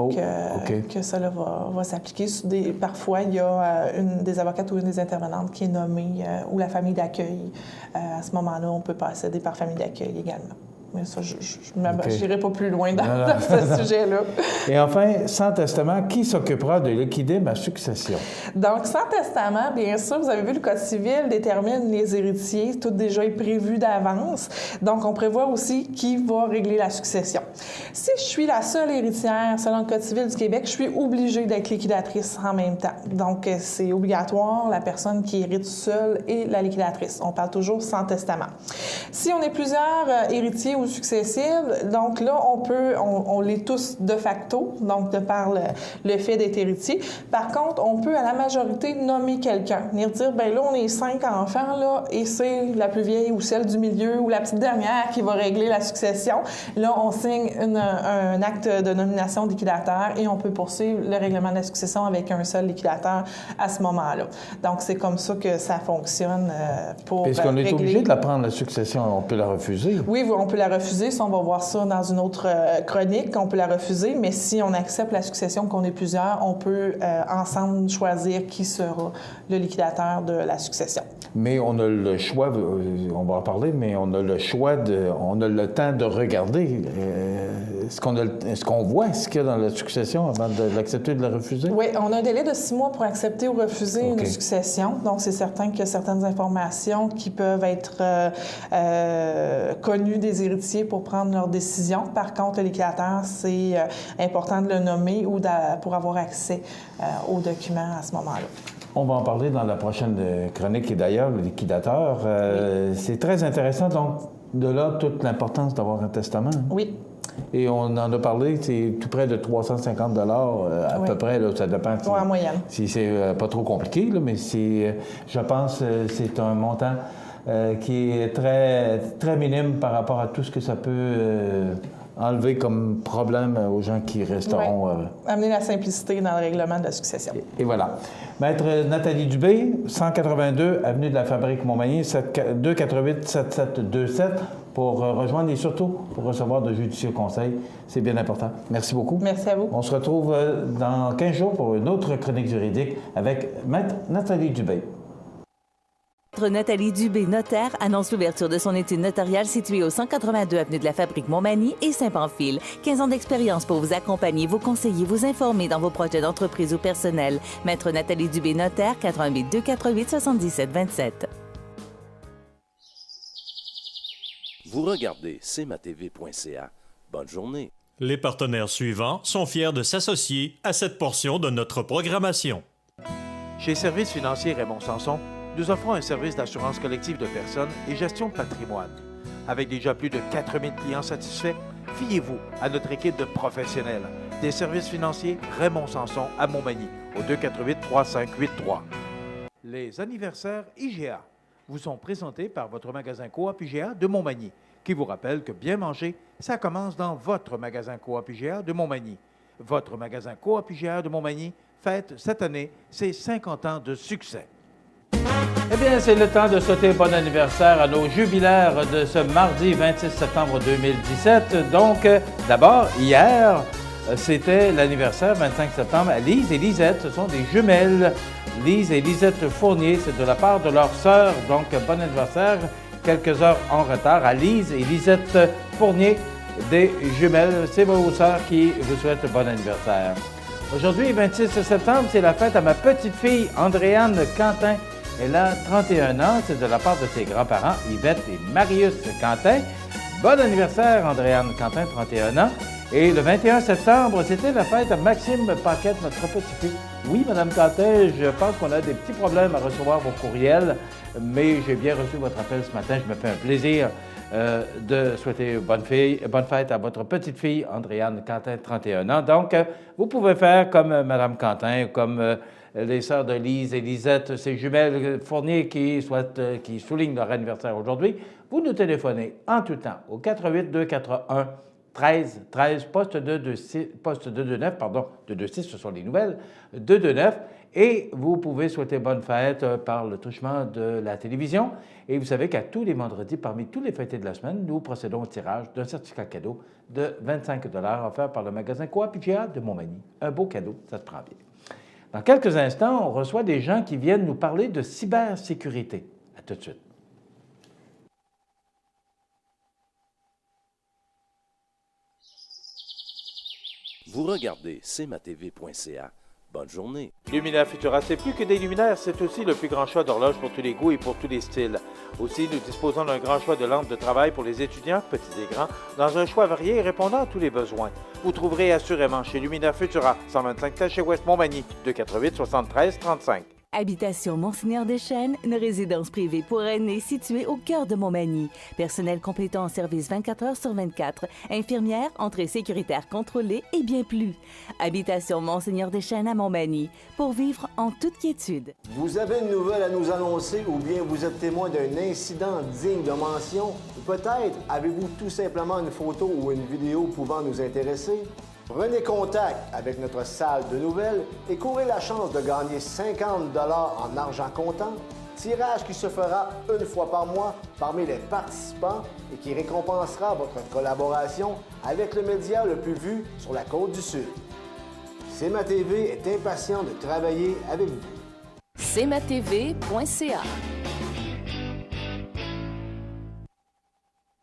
que cela va s'appliquer. Parfois, il y a une des avocates ou une des intervenantes qui est nommée ou la famille d'accueil. À ce moment-là, on peut procéder par famille d'accueil également. Mais ça, je n'irai pas plus loin dans ce sujet-là. Et enfin, sans testament, qui s'occupera de liquider ma succession? Donc, sans testament, bien sûr, vous avez vu, le Code civil détermine les héritiers, tout déjà est prévu d'avance. Donc, on prévoit aussi qui va régler la succession. Si je suis la seule héritière, selon le Code civil du Québec, je suis obligée d'être liquidatrice en même temps. Donc, c'est obligatoire, la personne qui hérite seule est la liquidatrice. On parle toujours sans testament. Si on est plusieurs héritiers ou successibles, donc là, on l'est tous de facto, donc de par le fait d'être héritier. Par contre, on peut à la majorité nommer quelqu'un, venir dire, ben là, on est 5 enfants, là, et c'est la plus vieille ou celle du milieu ou la petite dernière qui va régler la succession. Là, on signe un acte de nomination de liquidateur et on peut poursuivre le règlement de la succession avec un seul liquidateur à ce moment-là. Donc, c'est comme ça que ça fonctionne pour Est-ce qu'on est obligé de la prendre, la succession? On peut la refuser? Oui, on peut la refuser. Ça, on va voir ça dans une autre chronique. On peut la refuser, mais si on accepte la succession, qu'on est plusieurs, on peut ensemble choisir qui sera le liquidateur de la succession. Mais on a le choix, on va en parler, mais on a le choix, on a le temps de regarder. Est-ce qu'on voit ce qu'il y a dans la succession avant de l'accepter ou de la refuser? Oui, on a un délai de 6 mois pour accepter ou refuser une succession. Donc, c'est certain qu'il y a certaines informations qui peuvent être connues des héritiers pour prendre leur décision. Par contre, le liquidateur, c'est important de le nommer ou pour avoir accès aux documents à ce moment-là. On va en parler dans la prochaine chronique et d'ailleurs, le liquidateur. C'est très intéressant, donc de là, toute l'importance d'avoir un testament. Oui. Et on en a parlé, c'est tout près de 350 à peu près, là, ça dépend. En moyenne. Si c'est pas trop compliqué, là, mais je pense c'est un montant qui est très, très minime par rapport à tout ce que ça peut enlever comme problème aux gens qui resteront... Amener la simplicité dans le règlement de la succession. Et voilà. Maître Nathalie Dubé, 182 Avenue de la Fabrique Montmagny, 248-7727 pour rejoindre et surtout pour recevoir de judicieux conseils. C'est bien important. Merci beaucoup. Merci à vous. On se retrouve dans 15 jours pour une autre chronique juridique avec Maître Nathalie Dubé. Maître Nathalie Dubé, notaire, annonce l'ouverture de son étude notariale située au 182 Avenue de la Fabrique Montmagny et Saint-Pamphile. 15 ans d'expérience pour vous accompagner, vous conseiller, vous informer dans vos projets d'entreprise ou personnel. Maître Nathalie Dubé, notaire, 88 248 77 27. Vous regardez cmatv.ca. Bonne journée. Les partenaires suivants sont fiers de s'associer à cette portion de notre programmation. Chez Services financiers Raymond Sanson, nous offrons un service d'assurance collective de personnes et gestion de patrimoine. Avec déjà plus de 4000 clients satisfaits, fiez-vous à notre équipe de professionnels des services financiers Raymond Sanson à Montmagny, au 248-3583. Les anniversaires IGA vous sont présentés par votre magasin Coop IGA de Montmagny, qui vous rappelle que bien manger, ça commence dans votre magasin Coop IGA de Montmagny. Votre magasin Coop IGA de Montmagny fête cette année ses 50 ans de succès. Eh bien, c'est le temps de souhaiter bon anniversaire à nos jubilaires de ce mardi 26 septembre 2017. Donc, d'abord, hier, c'était l'anniversaire 25 septembre à Lise et Lisette. Ce sont des jumelles. Lise et Lisette Fournier, c'est de la part de leur sœur. Donc, bon anniversaire. Quelques heures en retard à Lise et Lisette Fournier, des jumelles. C'est vos sœurs qui vous souhaitent bon anniversaire. Aujourd'hui, 26 septembre, c'est la fête à ma petite-fille Andréane Quentin. Elle a 31 ans, c'est de la part de ses grands-parents, Yvette et Marius Quentin. Bon anniversaire, Andréane Quentin, 31 ans. Et le 21 septembre, c'était la fête à Maxime Paquette, notre petit-fils. Oui, Mme Quentin, je pense qu'on a des petits problèmes à recevoir vos courriels, mais j'ai bien reçu votre appel ce matin. Je me fais un plaisir de souhaiter bonne fête à votre petite-fille, Andréane Quentin, 31 ans. Donc, vous pouvez faire comme Mme Quentin, comme les sœurs de Lise et Lisette, ces jumelles Fournier qui soulignent leur anniversaire aujourd'hui. Vous nous téléphonez en tout temps au 88 241 13 13, poste 229, pardon, 226, ce sont les nouvelles, 229, et vous pouvez souhaiter bonne fête par le truchement de la télévision. Et vous savez qu'à tous les vendredis, parmi tous les fêtés de la semaine, nous procédons au tirage d'un certificat cadeau de 25 $ offert par le magasin Coop IGA de Montmagny. Un beau cadeau, ça se prend bien. Dans quelques instants, on reçoit des gens qui viennent nous parler de cybersécurité. À tout de suite. Vous regardez cmatv.ca. Bonne journée. Luminaire Futura, c'est plus que des luminaires, c'est aussi le plus grand choix d'horloges pour tous les goûts et pour tous les styles. Aussi, nous disposons d'un grand choix de lampes de travail pour les étudiants, petits et grands, dans un choix varié et répondant à tous les besoins. Vous trouverez assurément chez Luminaire Futura, 125 Taché-Ouest Montmagny, 248 73 35. Habitation Monseigneur Deschênes, une résidence privée pour aînés située au cœur de Montmagny. Personnel complétant en service 24 heures sur 24. Infirmière, entrée sécuritaire contrôlée et bien plus. Habitation Monseigneur Deschênes à Montmagny, pour vivre en toute quiétude. Vous avez une nouvelle à nous annoncer ou bien vous êtes témoin d'un incident digne de mention? Ou peut-être avez-vous tout simplement une photo ou une vidéo pouvant nous intéresser? Prenez contact avec notre salle de nouvelles et courez la chance de gagner 50 $ en argent comptant, tirage qui se fera une fois par mois parmi les participants et qui récompensera votre collaboration avec le média le plus vu sur la Côte-du-Sud. CMA-TV est impatient de travailler avec vous. cmatv.ca.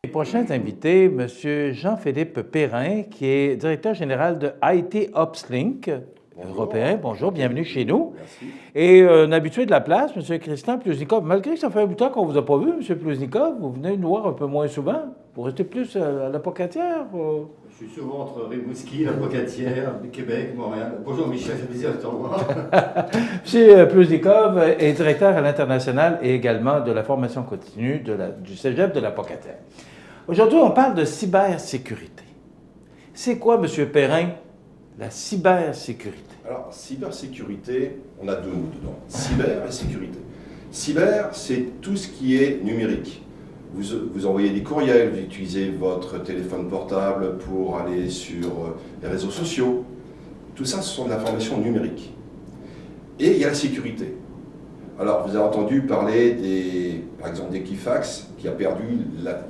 Les prochains invités, M. Jean-Philippe Perrin, qui est directeur général de IT Upslink européen. Bonjour, bienvenue chez nous. Merci. Et un habitué de la place, M. Christian Pluznikov. Malgré que ça fait un bout de temps qu'on ne vous a pas vu, M. Pluznikov, vous venez nous voir un peu moins souvent. Vous restez plus à la Pocatière? Je suis souvent entre Rimouski, la Pocatière, Québec, Montréal. Bonjour Michel, c'est plaisir de te revoir. M. Pluznikov est directeur à l'international et également de la formation continue du Cégep de la Pocatière. Aujourd'hui, on parle de cybersécurité. C'est quoi, M. Perrin, la cybersécurité? Alors, cybersécurité, on a deux mots dedans. Cyber et sécurité. Cyber, c'est tout ce qui est numérique. Vous envoyez des courriels, vous utilisez votre téléphone portable pour aller sur les réseaux sociaux. Tout ça, ce sont de l'information numérique. Et il y a la sécurité. Alors, vous avez entendu parler, par exemple, d'Equifax qui a perdu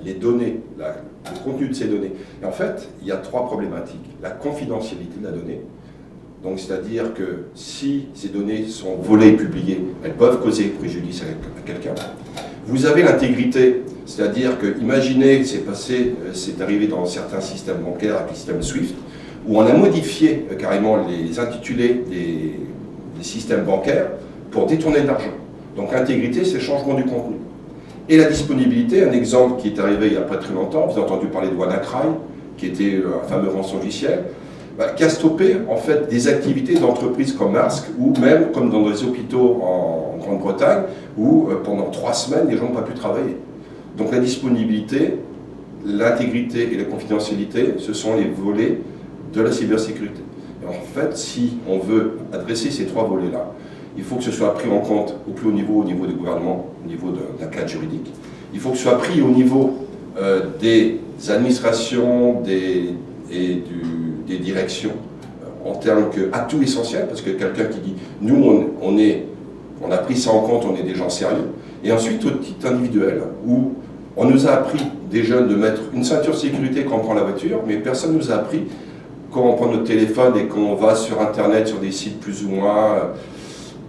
les données, le contenu de ces données. Et en fait, il y a trois problématiques. La confidentialité de la donnée, donc c'est-à-dire que si ces données sont volées et publiées, elles peuvent causer préjudice à quelqu'un. Vous avez l'intégrité, c'est-à-dire que, imaginez, c'est arrivé dans certains systèmes bancaires avec le système SWIFT, où on a modifié carrément les intitulés des systèmes bancaires pour détourner de l'argent. Donc l'intégrité, c'est le changement du contenu. Et la disponibilité, un exemple qui est arrivé il n'y a pas très longtemps, vous avez entendu parler de WannaCry, qui était un fameux rançongiciel, qui a stoppé en fait des activités d'entreprises comme Maersk, ou même comme dans des hôpitaux en Grande-Bretagne, où pendant 3 semaines, les gens n'ont pas pu travailler. Donc la disponibilité, l'intégrité et la confidentialité, ce sont les volets de la cybersécurité. Et en fait, si on veut adresser ces trois volets-là, il faut que ce soit pris en compte au plus haut niveau du gouvernement, au niveau d'un cadre juridique. Il faut que ce soit pris au niveau des administrations et des directions en termes qu'atout essentiel, parce que quelqu'un qui dit « nous, on a pris ça en compte, on est des gens sérieux ». Et ensuite, au titre individuel, où on nous a appris, des jeunes, de mettre une ceinture de sécurité quand on prend la voiture, mais personne ne nous a appris quand on prend notre téléphone et qu'on va sur Internet, sur des sites plus ou moins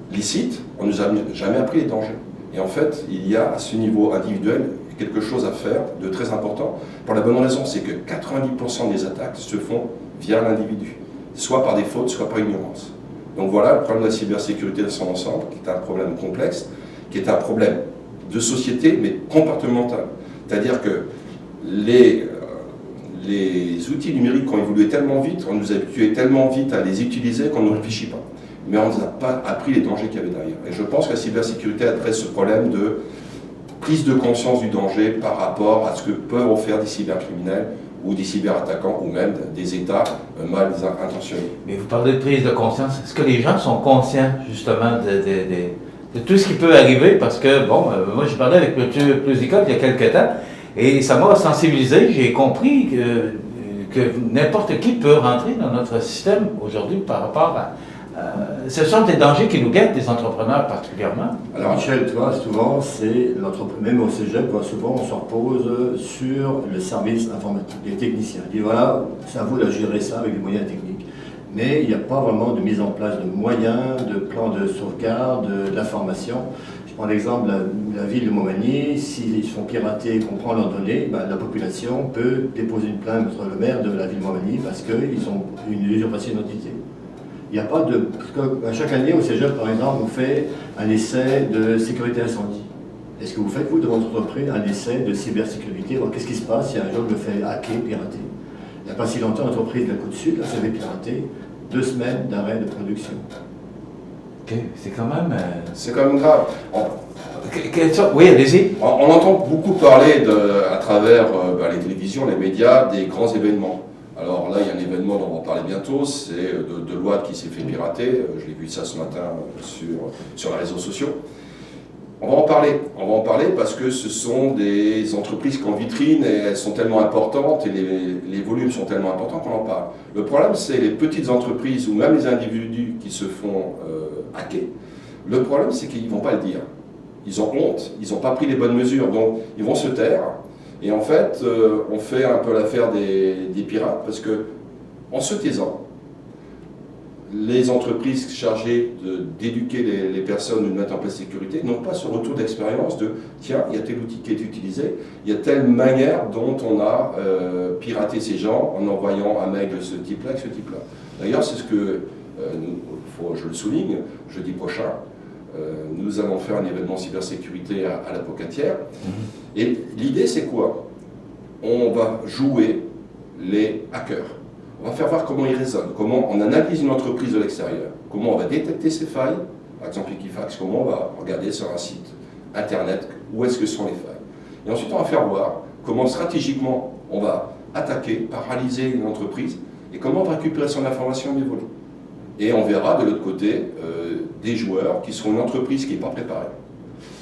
licites, on ne nous a jamais appris les dangers. Et en fait, il y a à ce niveau individuel quelque chose à faire de très important, pour la bonne raison, c'est que 90% des attaques se font via l'individu, soit par des fautes, soit par ignorance. Donc voilà le problème de la cybersécurité dans son ensemble, qui est un problème complexe, qui est un problème de société, mais comportemental. C'est-à-dire que les outils numériques ont évolué tellement vite, on nous a habitués tellement vite à les utiliser qu'on ne réfléchit pas. Mais on ne nous a pas appris les dangers qu'il y avait derrière. Et je pense que la cybersécurité adresse ce problème de prise de conscience du danger par rapport à ce que peuvent faire des cybercriminels ou des cyberattaquants ou même des États mal intentionnés. Mais vous parlez de prise de conscience. Est-ce que les gens sont conscients justement de tout ce qui peut arriver? Parce que, bon, moi j'ai parlé avec M. Pluznikov il y a quelques temps et ça m'a sensibilisé. J'ai compris que n'importe qui peut rentrer dans notre système aujourd'hui par rapport à... ce sont des dangers qui nous guettent, des entrepreneurs particulièrement. Alors Michel, tu vois, souvent, même au Cégep, souvent on se repose sur le service informatique, les techniciens. On dit voilà, c'est à vous de gérer ça avec des moyens techniques. Mais il n'y a pas vraiment de mise en place de moyens, de plans de sauvegarde, d'information. Je prends l'exemple de la ville de Montmagny. S'ils sont piratés, qu'on prend leurs données, ben, la population peut déposer une plainte contre le maire de la ville de Montmagny parce qu'ils ont une usurpation d'identité. Il n'y a pas de... Parce que chaque année, au Cégep, par exemple, on fait un essai de sécurité incendie. Est-ce que vous faites, vous, de votre entreprise, un essai de cybersécurité? Alors, qu'est-ce qui se passe si un jour je me fais hacker, pirater? Il n'y a pas si longtemps, l'entreprise de la Côte-Sud s'est fait pirater, 2 semaines d'arrêt de production. OK, c'est quand même... C'est quand même grave. Oui, allez-y. On entend beaucoup parler, à travers les télévisions, les médias, des grands événements. Alors là, il y a un événement dont on va parler bientôt, c'est de Deloitte qui s'est fait pirater. Je l'ai vu ça ce matin sur les réseaux sociaux. On va en parler parce que ce sont des entreprises qui ont vitrine et elles sont tellement importantes et les volumes sont tellement importants qu'on en parle. Le problème, c'est les petites entreprises ou même les individus qui se font hacker. Le problème, c'est qu'ils ne vont pas le dire. Ils ont honte, ils n'ont pas pris les bonnes mesures, donc ils vont se taire. Et en fait, on fait un peu l'affaire des pirates parce que, en se taisant, les entreprises chargées d'éduquer les personnes ou de mettre en place la sécurité n'ont pas ce retour d'expérience de « tiens, il y a tel outil qui est utilisé, il y a telle manière dont on a piraté ces gens en envoyant un mail de ce type-là avec ce type-là ». D'ailleurs, c'est ce que, je le souligne, jeudi prochain, nous allons faire un événement cybersécurité à la Pocatière. Et l'idée, c'est quoi? On va jouer les hackers. On va faire voir comment ils raisonnent, comment on analyse une entreprise de l'extérieur, comment on va détecter ses failles, par exemple Equifax, comment on va regarder sur un site internet où est-ce que sont les failles. Et ensuite, on va faire voir comment stratégiquement on va attaquer, paralyser une entreprise et comment on va récupérer son information et voler. Et on verra de l'autre côté des joueurs qui seront une entreprise qui n'est pas préparée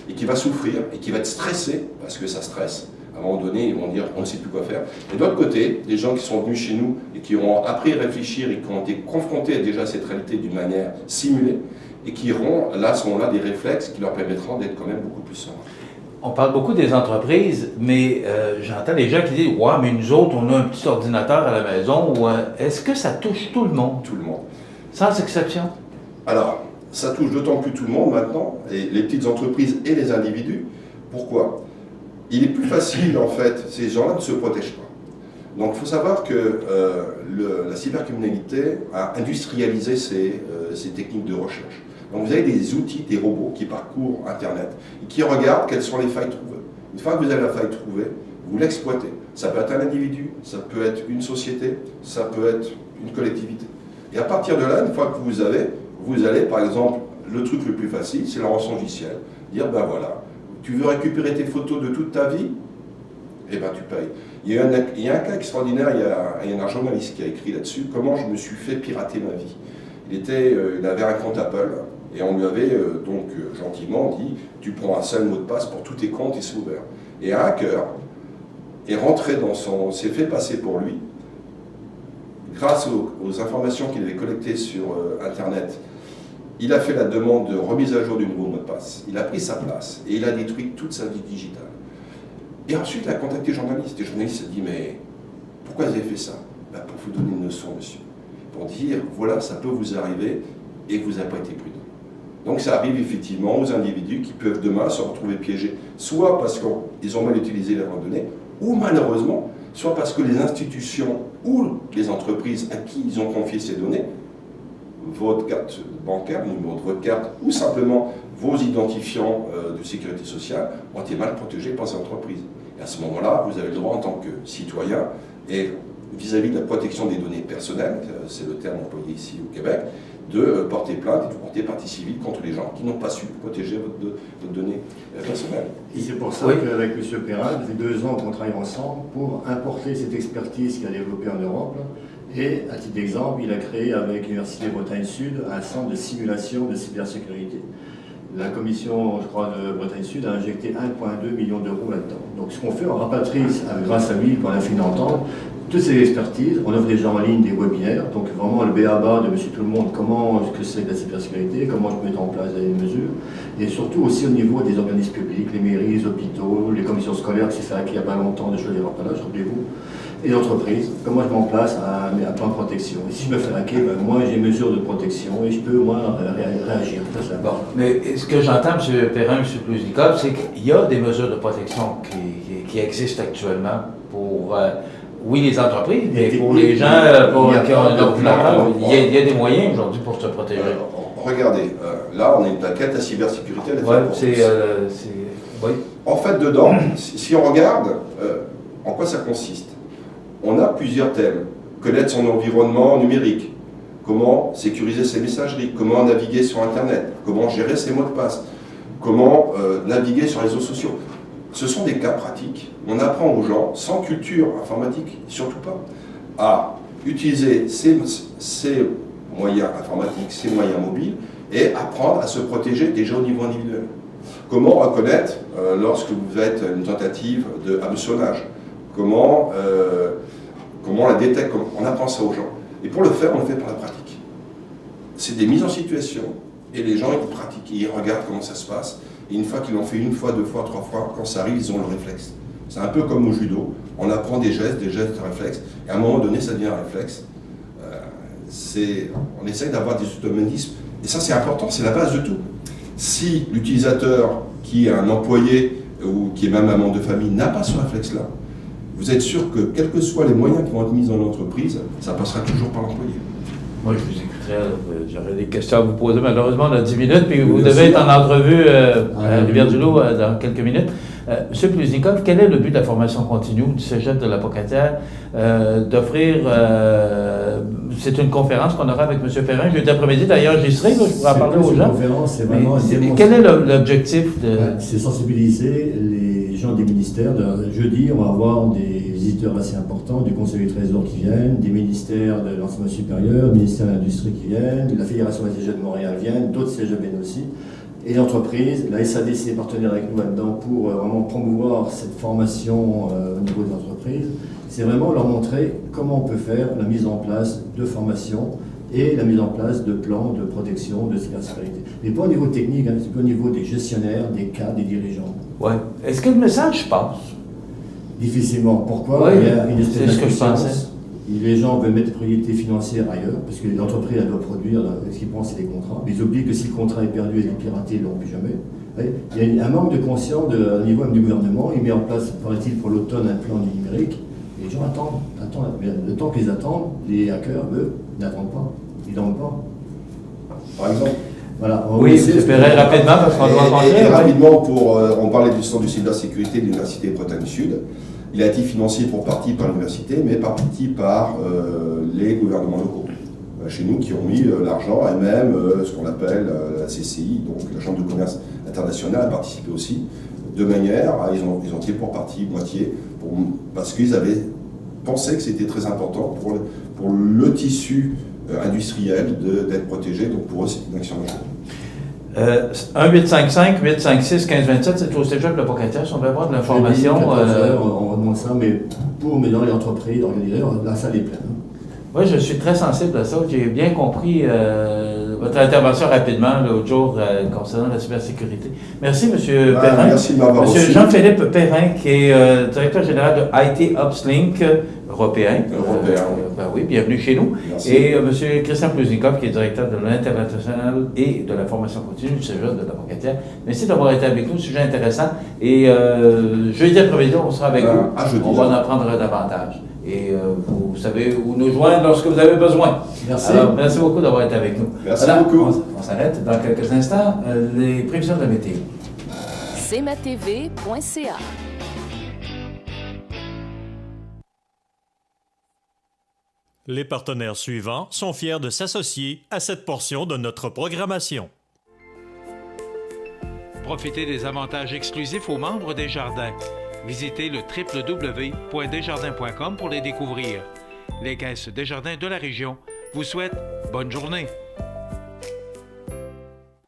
et qui va souffrir et qui va être stressée parce que ça stresse. À un moment donné, ils vont dire on ne sait plus quoi faire. Et de l'autre côté, des gens qui sont venus chez nous et qui ont appris à réfléchir et qui ont été confrontés déjà à cette réalité d'une manière simulée et qui auront là, à ce moment-là, des réflexes qui leur permettront d'être quand même beaucoup plus sereins. On parle beaucoup des entreprises, mais j'entends les gens qui disent « Ouais, mais nous autres, on a un petit ordinateur à la maison. » Est-ce que ça touche tout le monde? Tout le monde. Sans exception? Alors, ça touche d'autant plus tout le monde maintenant, et les petites entreprises et les individus. Pourquoi? Il est plus facile, en fait, ces gens-là ne se protègent pas. Donc il faut savoir que la cybercriminalité a industrialisé ces techniques de recherche. Donc vous avez des outils, des robots qui parcourent Internet et qui regardent quelles sont les failles trouvées. Une fois que vous avez la faille trouvée, vous l'exploitez. Ça peut être un individu, ça peut être une société, ça peut être une collectivité. Et à partir de là, une fois que vous allez, par exemple, le truc le plus facile, c'est le rançongiciel. Dire, ben voilà, tu veux récupérer tes photos de toute ta vie? Eh ben tu payes. Il y a un cas extraordinaire, il y a un journaliste qui a écrit là-dessus, comment je me suis fait pirater ma vie. Il avait un compte Apple, et on lui avait donc gentiment dit, tu prends un seul mot de passe pour tous tes comptes et c'est ouvert. Et un hacker est rentré s'est fait passer pour lui, grâce aux informations qu'il avait collectées sur Internet. Il a fait la demande de remise à jour du nouveau mot de passe. Il a pris sa place et il a détruit toute sa vie digitale. Et ensuite, il a contacté le journaliste. Et le journaliste s'est dit, mais pourquoi vous avez fait ça? Ben, pour vous donner une leçon, monsieur. Pour dire, voilà, ça peut vous arriver et vous n'avez pas été prudent. Donc ça arrive effectivement aux individus qui peuvent demain se retrouver piégés, soit parce qu'ils ont mal utilisé leurs données, ou malheureusement, soit parce que les institutions ou les entreprises à qui ils ont confié ces données, votre carte bancaire, le numéro de votre carte, ou simplement vos identifiants de sécurité sociale ont été mal protégés par ces entreprises. Et à ce moment-là, vous avez le droit en tant que citoyen, et vis-à-vis de la protection des données personnelles, c'est le terme employé ici au Québec, de porter plainte et de porter partie civile contre les gens qui n'ont pas su protéger votre donnée personnelle. Et c'est pour ça qu'avec M. Perrin, ça fait 2 ans qu'on travaille ensemble pour importer cette expertise qu'il a développée en Europe. Et à titre d'exemple, il a créé avec l'Université Bretagne-Sud un centre de simulation de cybersécurité. La commission, je crois, de Bretagne-Sud a injecté 1,2 million d'euros là-dedans. Donc ce qu'on fait, on rapatrie, grâce à lui, qu'on a fini d'entendre, toutes ces expertises. On offre déjà en ligne des webinaires, donc vraiment le b.a.-ba de Monsieur Tout-le-Monde, comment est-ce que c'est de la cybersécurité, comment je peux mettre en place des mesures, et surtout aussi au niveau des organismes publics, les mairies, les hôpitaux, les commissions scolaires qui s'est fait il n'y a pas longtemps de choix des rappelages, rappelez-vous. Et l'entreprise, comment je m'en place à un plan de protection. Et si je me fais hacker, ben, moi j'ai mesures de protection et je peux moi réagir. Ça. Bon, mais ce que j'entends, M. Perrin, M. Pluznikov, c'est qu'il y a des mesures de protection qui existent actuellement pour, oui, les entreprises, mais pour les gens qui ont un ordinateur. Il y a des moyens aujourd'hui pour se protéger. Regardez, là on a une plaquette à cybersécurité. Oui. En fait, dedans, si on regarde, en quoi ça consiste? On a plusieurs thèmes. Connaître son environnement numérique, comment sécuriser ses messageries, comment naviguer sur Internet, comment gérer ses mots de passe, comment naviguer sur les réseaux sociaux. Ce sont des cas pratiques. On apprend aux gens, sans culture informatique, surtout pas, à utiliser ces moyens informatiques, ces moyens mobiles, et apprendre à se protéger déjà au niveau individuel. Comment reconnaître lorsque vous êtes une tentative de hameçonnage? Comment on la détecte? On apprend ça aux gens. Et pour le faire, on le fait par la pratique. C'est des mises en situation, et les gens, ils pratiquent, ils regardent comment ça se passe, et une fois qu'ils l'ont fait une fois, 2 fois, 3 fois, quand ça arrive, ils ont le réflexe. C'est un peu comme au judo, on apprend des gestes réflexes, et à un moment donné, ça devient un réflexe. On essaye d'avoir des automatismes, et ça c'est important, c'est la base de tout. Si l'utilisateur qui est un employé ou qui est même un membre de famille n'a pas ce réflexe-là, vous êtes sûr que quels que soient les moyens qui vont être mis dans l'entreprise, ça passera toujours par l'employé. Moi, je vous écouterai, j'aurais des questions à vous poser. Malheureusement, on a 10 minutes, puis vous devez être en entrevue à Rivière-du-Loup dans quelques minutes. Monsieur Pluznikov, quel est le but de la formation continue du Cégep de la Pocatière d'offrir, c'est une conférence qu'on aura avec M. Perrin, jeudi après-midi, d'ailleurs j'y serai, je pourrai en parler aux gens. C'est vraiment quel est l'objectif de... C'est sensibiliser les gens des ministères. Jeudi, on va avoir des visiteurs assez importants du Conseil du Trésor qui viennent, des ministères de l'enseignement supérieur, du ministère de l'Industrie qui viennent, de la Fédération des Cégeps de Montréal viennent, d'autres cégeps viennent aussi. Et l'entreprise, la SADC est partenaire avec nous là-dedans pour vraiment promouvoir cette formation au niveau de l'entreprise. C'est vraiment leur montrer comment on peut faire la mise en place de formation et la mise en place de plans de protection, de cybersécurité. Mais pas au niveau technique, c'est pas au niveau des gestionnaires, des cadres, des dirigeants. Ouais. Est-ce que le message passe? Difficilement. Pourquoi? Oui, il y a une espèce c'est ce que je pensais. Les gens veulent mettre des priorités financières ailleurs, parce que l'entreprise doit produire, ce qu'ils pensent c'est des contrats. Mais ils oublient que si le contrat est perdu et piraté, ils ne l'auront plus jamais. Il y a un manque de conscience au niveau du gouvernement. Il met en place, paraît-il, pour l'automne, un plan du numérique. Et les gens attendent. Mais le temps qu'ils attendent, les hackers, eux, n'attendent pas. Ils ne dorment pas. Par exemple. Voilà, oui, j'espérais rapidement parce qu'on doit rentrer. Rapidement, on parlait du centre de cybersécurité de l'Université de Bretagne Sud. Il a été financé pour partie par l'université, mais par partie par les gouvernements locaux. Chez nous, qui ont mis l'argent, et même ce qu'on appelle la CCI, donc la Chambre de commerce internationale, a participé aussi, de manière à, ils ont été pour partie, moitié, parce qu'ils avaient pensé que c'était très important pour le tissu industriel d'être protégé, donc pour eux c'est une action majeure. 1-855-856-1527, c'est au Cégep de la Pocatière, si on veut avoir de l'information. On demande ça, mais dans les entreprises organisées, la salle est pleine. Oui, je suis très sensible à ça. J'ai bien compris votre intervention rapidement l'autre jour concernant la cybersécurité. Merci, M. Perrin. Merci de m'avoir reçu. M. Jean-Philippe Perrin, qui est directeur général de IT Upslink européen. Oui, bienvenue chez nous. Merci. Et M. Christian Pluznikov, qui est directeur de l'international et de la formation continue du Cégep de la Pocatière. Merci d'avoir été avec nous, sujet intéressant. Et jeudi après-midi, on sera avec vous. On va en apprendre davantage. Et vous savez où nous joindre lorsque vous avez besoin. Merci. Alors, merci beaucoup d'avoir été avec nous. Merci beaucoup. On s'arrête dans quelques instants. Les prévisions de la météo. cmatv.ca. Les partenaires suivants sont fiers de s'associer à cette portion de notre programmation. Profitez des avantages exclusifs aux membres des Jardins. Visitez le www.desjardins.com pour les découvrir. Les caisses Desjardins de la région vous souhaitent bonne journée.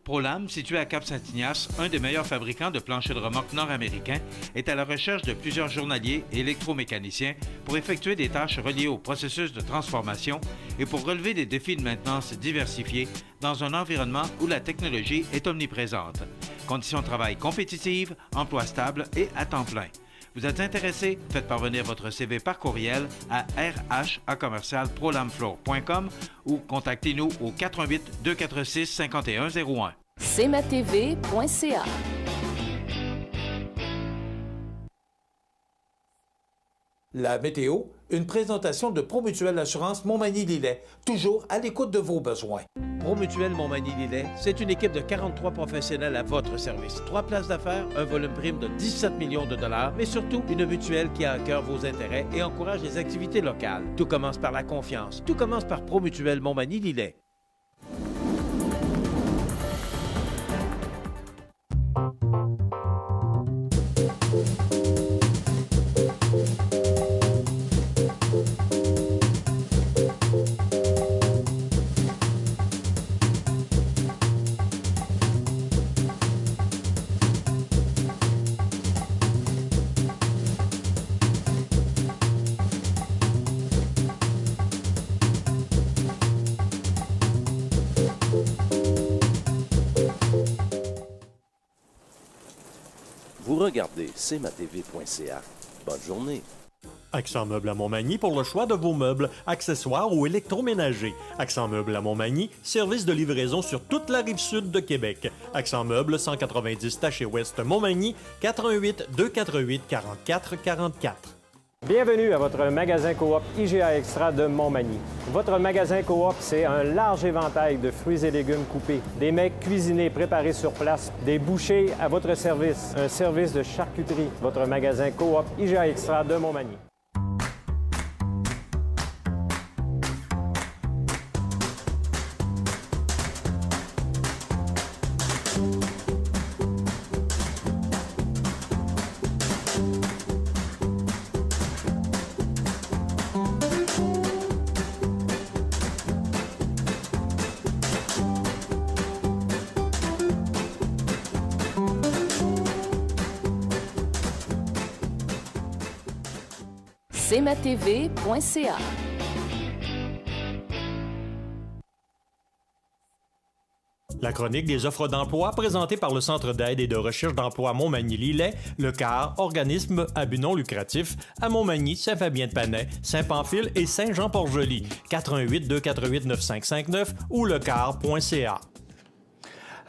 Prolam, situé à Cap-Saint-Ignace, un des meilleurs fabricants de planchers de remorque nord-américains, est à la recherche de plusieurs journaliers électromécaniciens pour effectuer des tâches reliées au processus de transformation et pour relever des défis de maintenance diversifiés dans un environnement où la technologie est omniprésente. Conditions de travail compétitives, emploi stable et à temps plein. Vous êtes intéressé? Faites parvenir votre CV par courriel à rh@prolamfloor.com ou contactez-nous au 88 246 5101. cmatv.ca. La météo, une présentation de Promutuelle Assurance Montmagny-Lillet, toujours à l'écoute de vos besoins. Promutuelle Montmagny-Lillet, c'est une équipe de 43 professionnels à votre service. 3 places d'affaires, un volume prime de 17 millions de dollars, mais surtout une mutuelle qui a à cœur vos intérêts et encourage les activités locales. Tout commence par la confiance. Tout commence par Promutuelle Montmagny-Lillet. Vous regardez cmatv.ca. Bonne journée. Accent Meubles à Montmagny pour le choix de vos meubles, accessoires ou électroménagers. Accent Meubles à Montmagny, service de livraison sur toute la rive sud de Québec. Accent Meubles, 190 Taché Ouest Montmagny, 418 248 44 44. Bienvenue à votre magasin Coop IGA Extra de Montmagny. Votre magasin Coop, c'est un large éventail de fruits et légumes coupés, des mets cuisinés préparés sur place, des bouchées à votre service, un service de charcuterie. Votre magasin Coop IGA Extra de Montmagny. cmatv.ca. La chronique des offres d'emploi présentée par le Centre d'aide et de recherche d'emploi Montmagny-Lillet, le CAR, organisme à but non lucratif, à Montmagny, Saint-Fabien-de-Panay, Saint-Pamphile et Saint-Jean-Port-Joli, 418 248 9559 ou lecar.ca.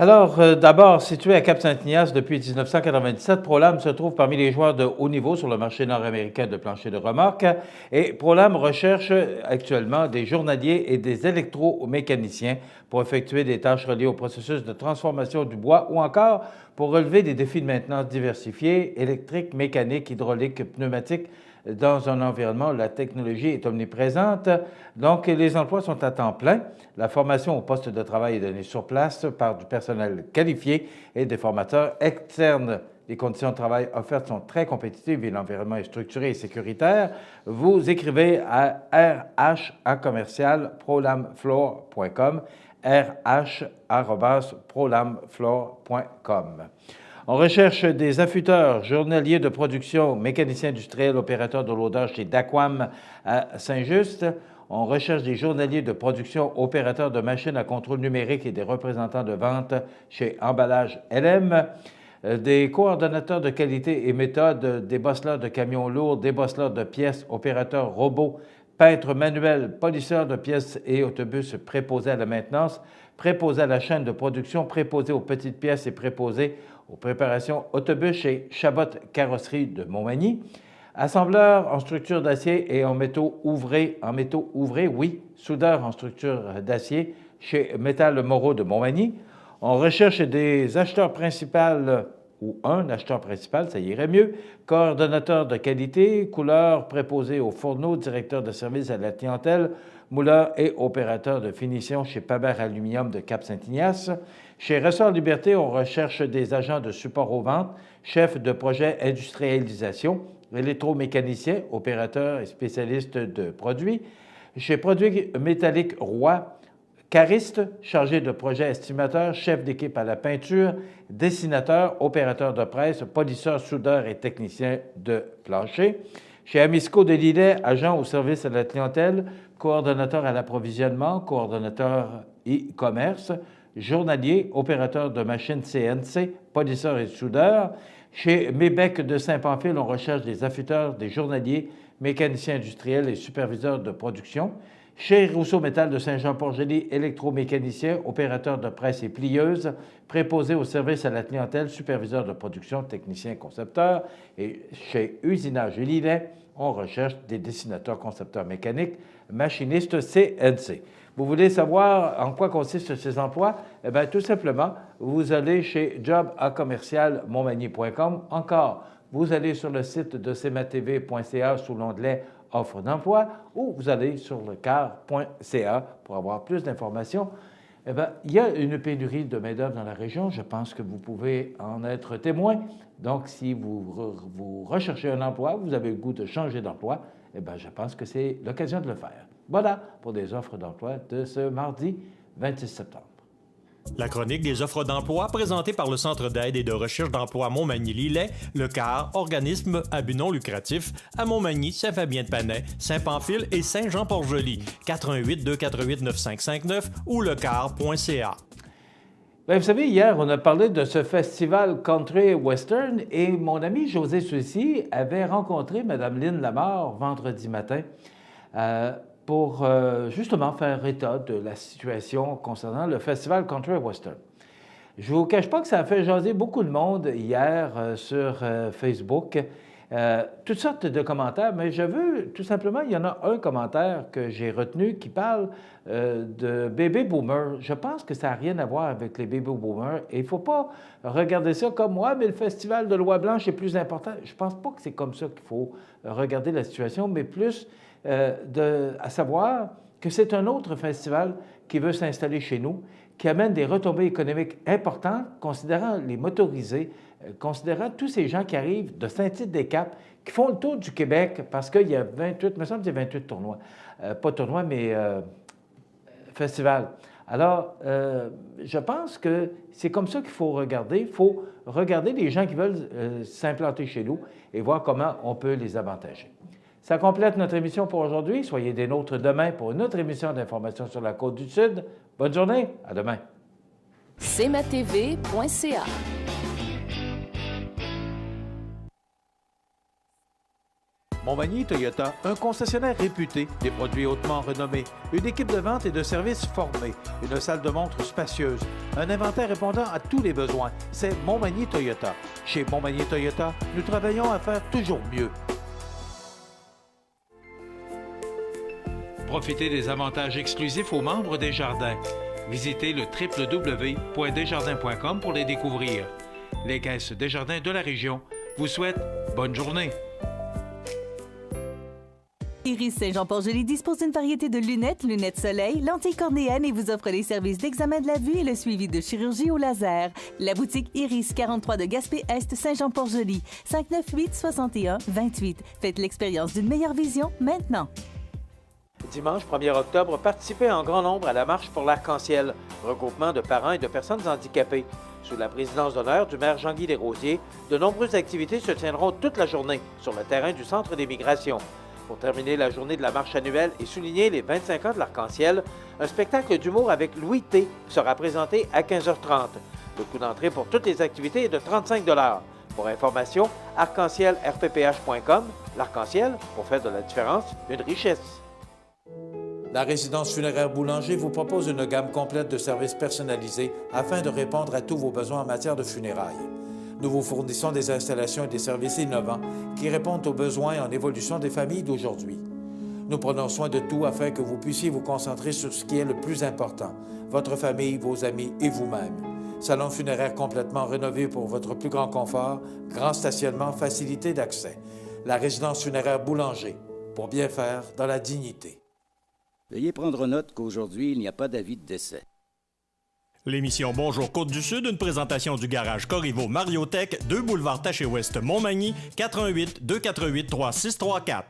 Alors, d'abord, situé à Cap-Saint-Ignace depuis 1997, Prolam se trouve parmi les joueurs de haut niveau sur le marché nord-américain de plancher de remorque et Prolam recherche actuellement des journaliers et des électromécaniciens pour effectuer des tâches reliées au processus de transformation du bois ou encore pour relever des défis de maintenance diversifiés, électriques, mécaniques, hydrauliques, pneumatiques, dans un environnement où la technologie est omniprésente. Donc, les emplois sont à temps plein. La formation au poste de travail est donnée sur place par du personnel qualifié et des formateurs externes. Les conditions de travail offertes sont très compétitives et l'environnement est structuré et sécuritaire. Vous écrivez à rh@prolamfloor.com, rh@prolamfloor.com. On recherche des affûteurs, journaliers de production, mécaniciens industriels, opérateurs de l'odeur chez Daquam à Saint-Just. On recherche des journaliers de production, opérateurs de machines à contrôle numérique et des représentants de vente chez Emballage LM. Des coordonnateurs de qualité et méthode, des bosseleurs de camions lourds, des bosseleurs de pièces, opérateurs robots, peintres manuels, polisseurs de pièces et autobus préposés à la maintenance, préposés à la chaîne de production, préposés aux petites pièces et préposés aux préparations autobus chez Chabot Carrosserie de Montmagny. Assembleur en structure d'acier et en métaux ouvrés, oui. Soudeur en structure d'acier chez Métal Moreau de Montmagny. On recherche des acheteurs principaux ou un acheteur principal, ça irait mieux. Coordonnateur de qualité, couleur préposé au fourneau, directeur de service à la clientèle, mouleur et opérateur de finition chez Paber Aluminium de Cap-Saint-Ignace. Chez Ressort Liberté, on recherche des agents de support aux ventes, chefs de projet industrialisation, électromécanicien, opérateur et spécialiste de produits. Chez Produits métalliques Roy, cariste, chargé de projet estimateur, chef d'équipe à la peinture, dessinateur, opérateur de presse, polisseur, soudeur et technicien de plancher. Chez Amisco de Lillet, agent au service à la clientèle, coordonnateur à l'approvisionnement, coordonnateur e-commerce, journalier, opérateur de machines CNC, polisseur et soudeur. Chez Mébec de Saint-Pamphile, on recherche des affûteurs, des journaliers, mécaniciens industriels et superviseurs de production. Chez Rousseau Métal de Saint-Jean-Port-Joli, électromécanicien, opérateur de presse et plieuse, préposé au service à la clientèle, superviseur de production, technicien concepteur. Et chez Usinage Lillet, on recherche des dessinateurs concepteurs mécaniques, machinistes CNC. Vous voulez savoir en quoi consistent ces emplois? Eh bien, tout simplement, vous allez chez job@commercialmontmagny.com. Encore, vous allez sur le site de cmatv.ca sous l'onglet Offre d'emploi ou vous allez sur lecar.ca pour avoir plus d'informations. Eh bien, il y a une pénurie de main-d'œuvre dans la région. Je pense que vous pouvez en être témoin. Donc, si vous recherchez un emploi, vous avez le goût de changer d'emploi, eh bien, je pense que c'est l'occasion de le faire. Voilà pour des offres d'emploi de ce mardi 26 septembre. La chronique des offres d'emploi présentée par le Centre d'aide et de recherche d'emploi Montmagny-Lillet, le CAR, organisme à but non lucratif, à Montmagny, Saint-Fabien-de-Panay, Saint-Pamphile et Saint-Jean-Port-Joli, 418-248-9559 ou lecar.ca. Bien, vous savez, hier, on a parlé de ce festival country western et mon ami José Soucy avait rencontré Mme Lynn Lamar vendredi matin pour justement faire état de la situation concernant le festival country western. Je ne vous cache pas que ça a fait jaser beaucoup de monde hier sur Facebook. Toutes sortes de commentaires, mais je veux tout simplement, il y en a un commentaire que j'ai retenu qui parle de baby boomers. Je pense que ça n'a rien à voir avec les baby boomers et il ne faut pas regarder ça comme moi, mais le festival de Loi Blanche est plus important. Je ne pense pas que c'est comme ça qu'il faut regarder la situation, mais plus à savoir que c'est un autre festival qui veut s'installer chez nous, qui amène des retombées économiques importantes, considérant les motorisés, considérant tous ces gens qui arrivent de Saint-Tite-des-Caps, qui font le tour du Québec, parce qu'il y a 28, il me semble qu'il y a 28 tournois. Pas tournois, mais festivals. Alors, je pense que c'est comme ça qu'il faut regarder. Il faut regarder les gens qui veulent s'implanter chez nous et voir comment on peut les avantager. Ça complète notre émission pour aujourd'hui. Soyez des nôtres demain pour une autre émission d'information sur la Côte-du-Sud. Bonne journée, à demain. cmatv.ca. Montmagny Toyota, un concessionnaire réputé, des produits hautement renommés, une équipe de vente et de services formée, une salle de montre spacieuse, un inventaire répondant à tous les besoins. C'est Montmagny Toyota. Chez Montmagny Toyota, nous travaillons à faire toujours mieux. Profitez des avantages exclusifs aux membres des Jardins. Visitez le www.desjardins.com pour les découvrir. Les caisses Desjardins de la région vous souhaitent bonne journée. Iris Saint-Jean-Port-Joli dispose d'une variété de lunettes, lunettes soleil, lentilles cornéennes et vous offre les services d'examen de la vue et le suivi de chirurgie au laser. La boutique Iris 43 de Gaspé-Est, Saint-Jean-Port-Joli, 598-61-28. Faites l'expérience d'une meilleure vision maintenant. Dimanche 1er octobre, participez en grand nombre à la Marche pour l'Arc-en-Ciel, regroupement de parents et de personnes handicapées. Sous la présidence d'honneur du maire Jean-Guy Desrosiers, de nombreuses activités se tiendront toute la journée sur le terrain du Centre des migrations. Pour terminer la journée de la marche annuelle et souligner les 25 ans de l'Arc-en-Ciel, un spectacle d'humour avec Louis T sera présenté à 15h30. Le coût d'entrée pour toutes les activités est de 35 $. Pour information, arc-en-ciel-rpph.com. L'Arc-en-Ciel, pour faire de la différence, une richesse. La résidence funéraire Boulanger vous propose une gamme complète de services personnalisés afin de répondre à tous vos besoins en matière de funérailles. Nous vous fournissons des installations et des services innovants qui répondent aux besoins en évolution des familles d'aujourd'hui. Nous prenons soin de tout afin que vous puissiez vous concentrer sur ce qui est le plus important, votre famille, vos amis et vous-même. Salon funéraire complètement rénové pour votre plus grand confort, grand stationnement, facilité d'accès. La résidence funéraire Boulanger, pour bien faire dans la dignité. Veuillez prendre note qu'aujourd'hui, il n'y a pas d'avis de décès. L'émission Bonjour Côte-du-Sud, une présentation du garage Corriveau Mariotech, 2 boulevard Taché-Ouest Montmagny, 418-248-3634.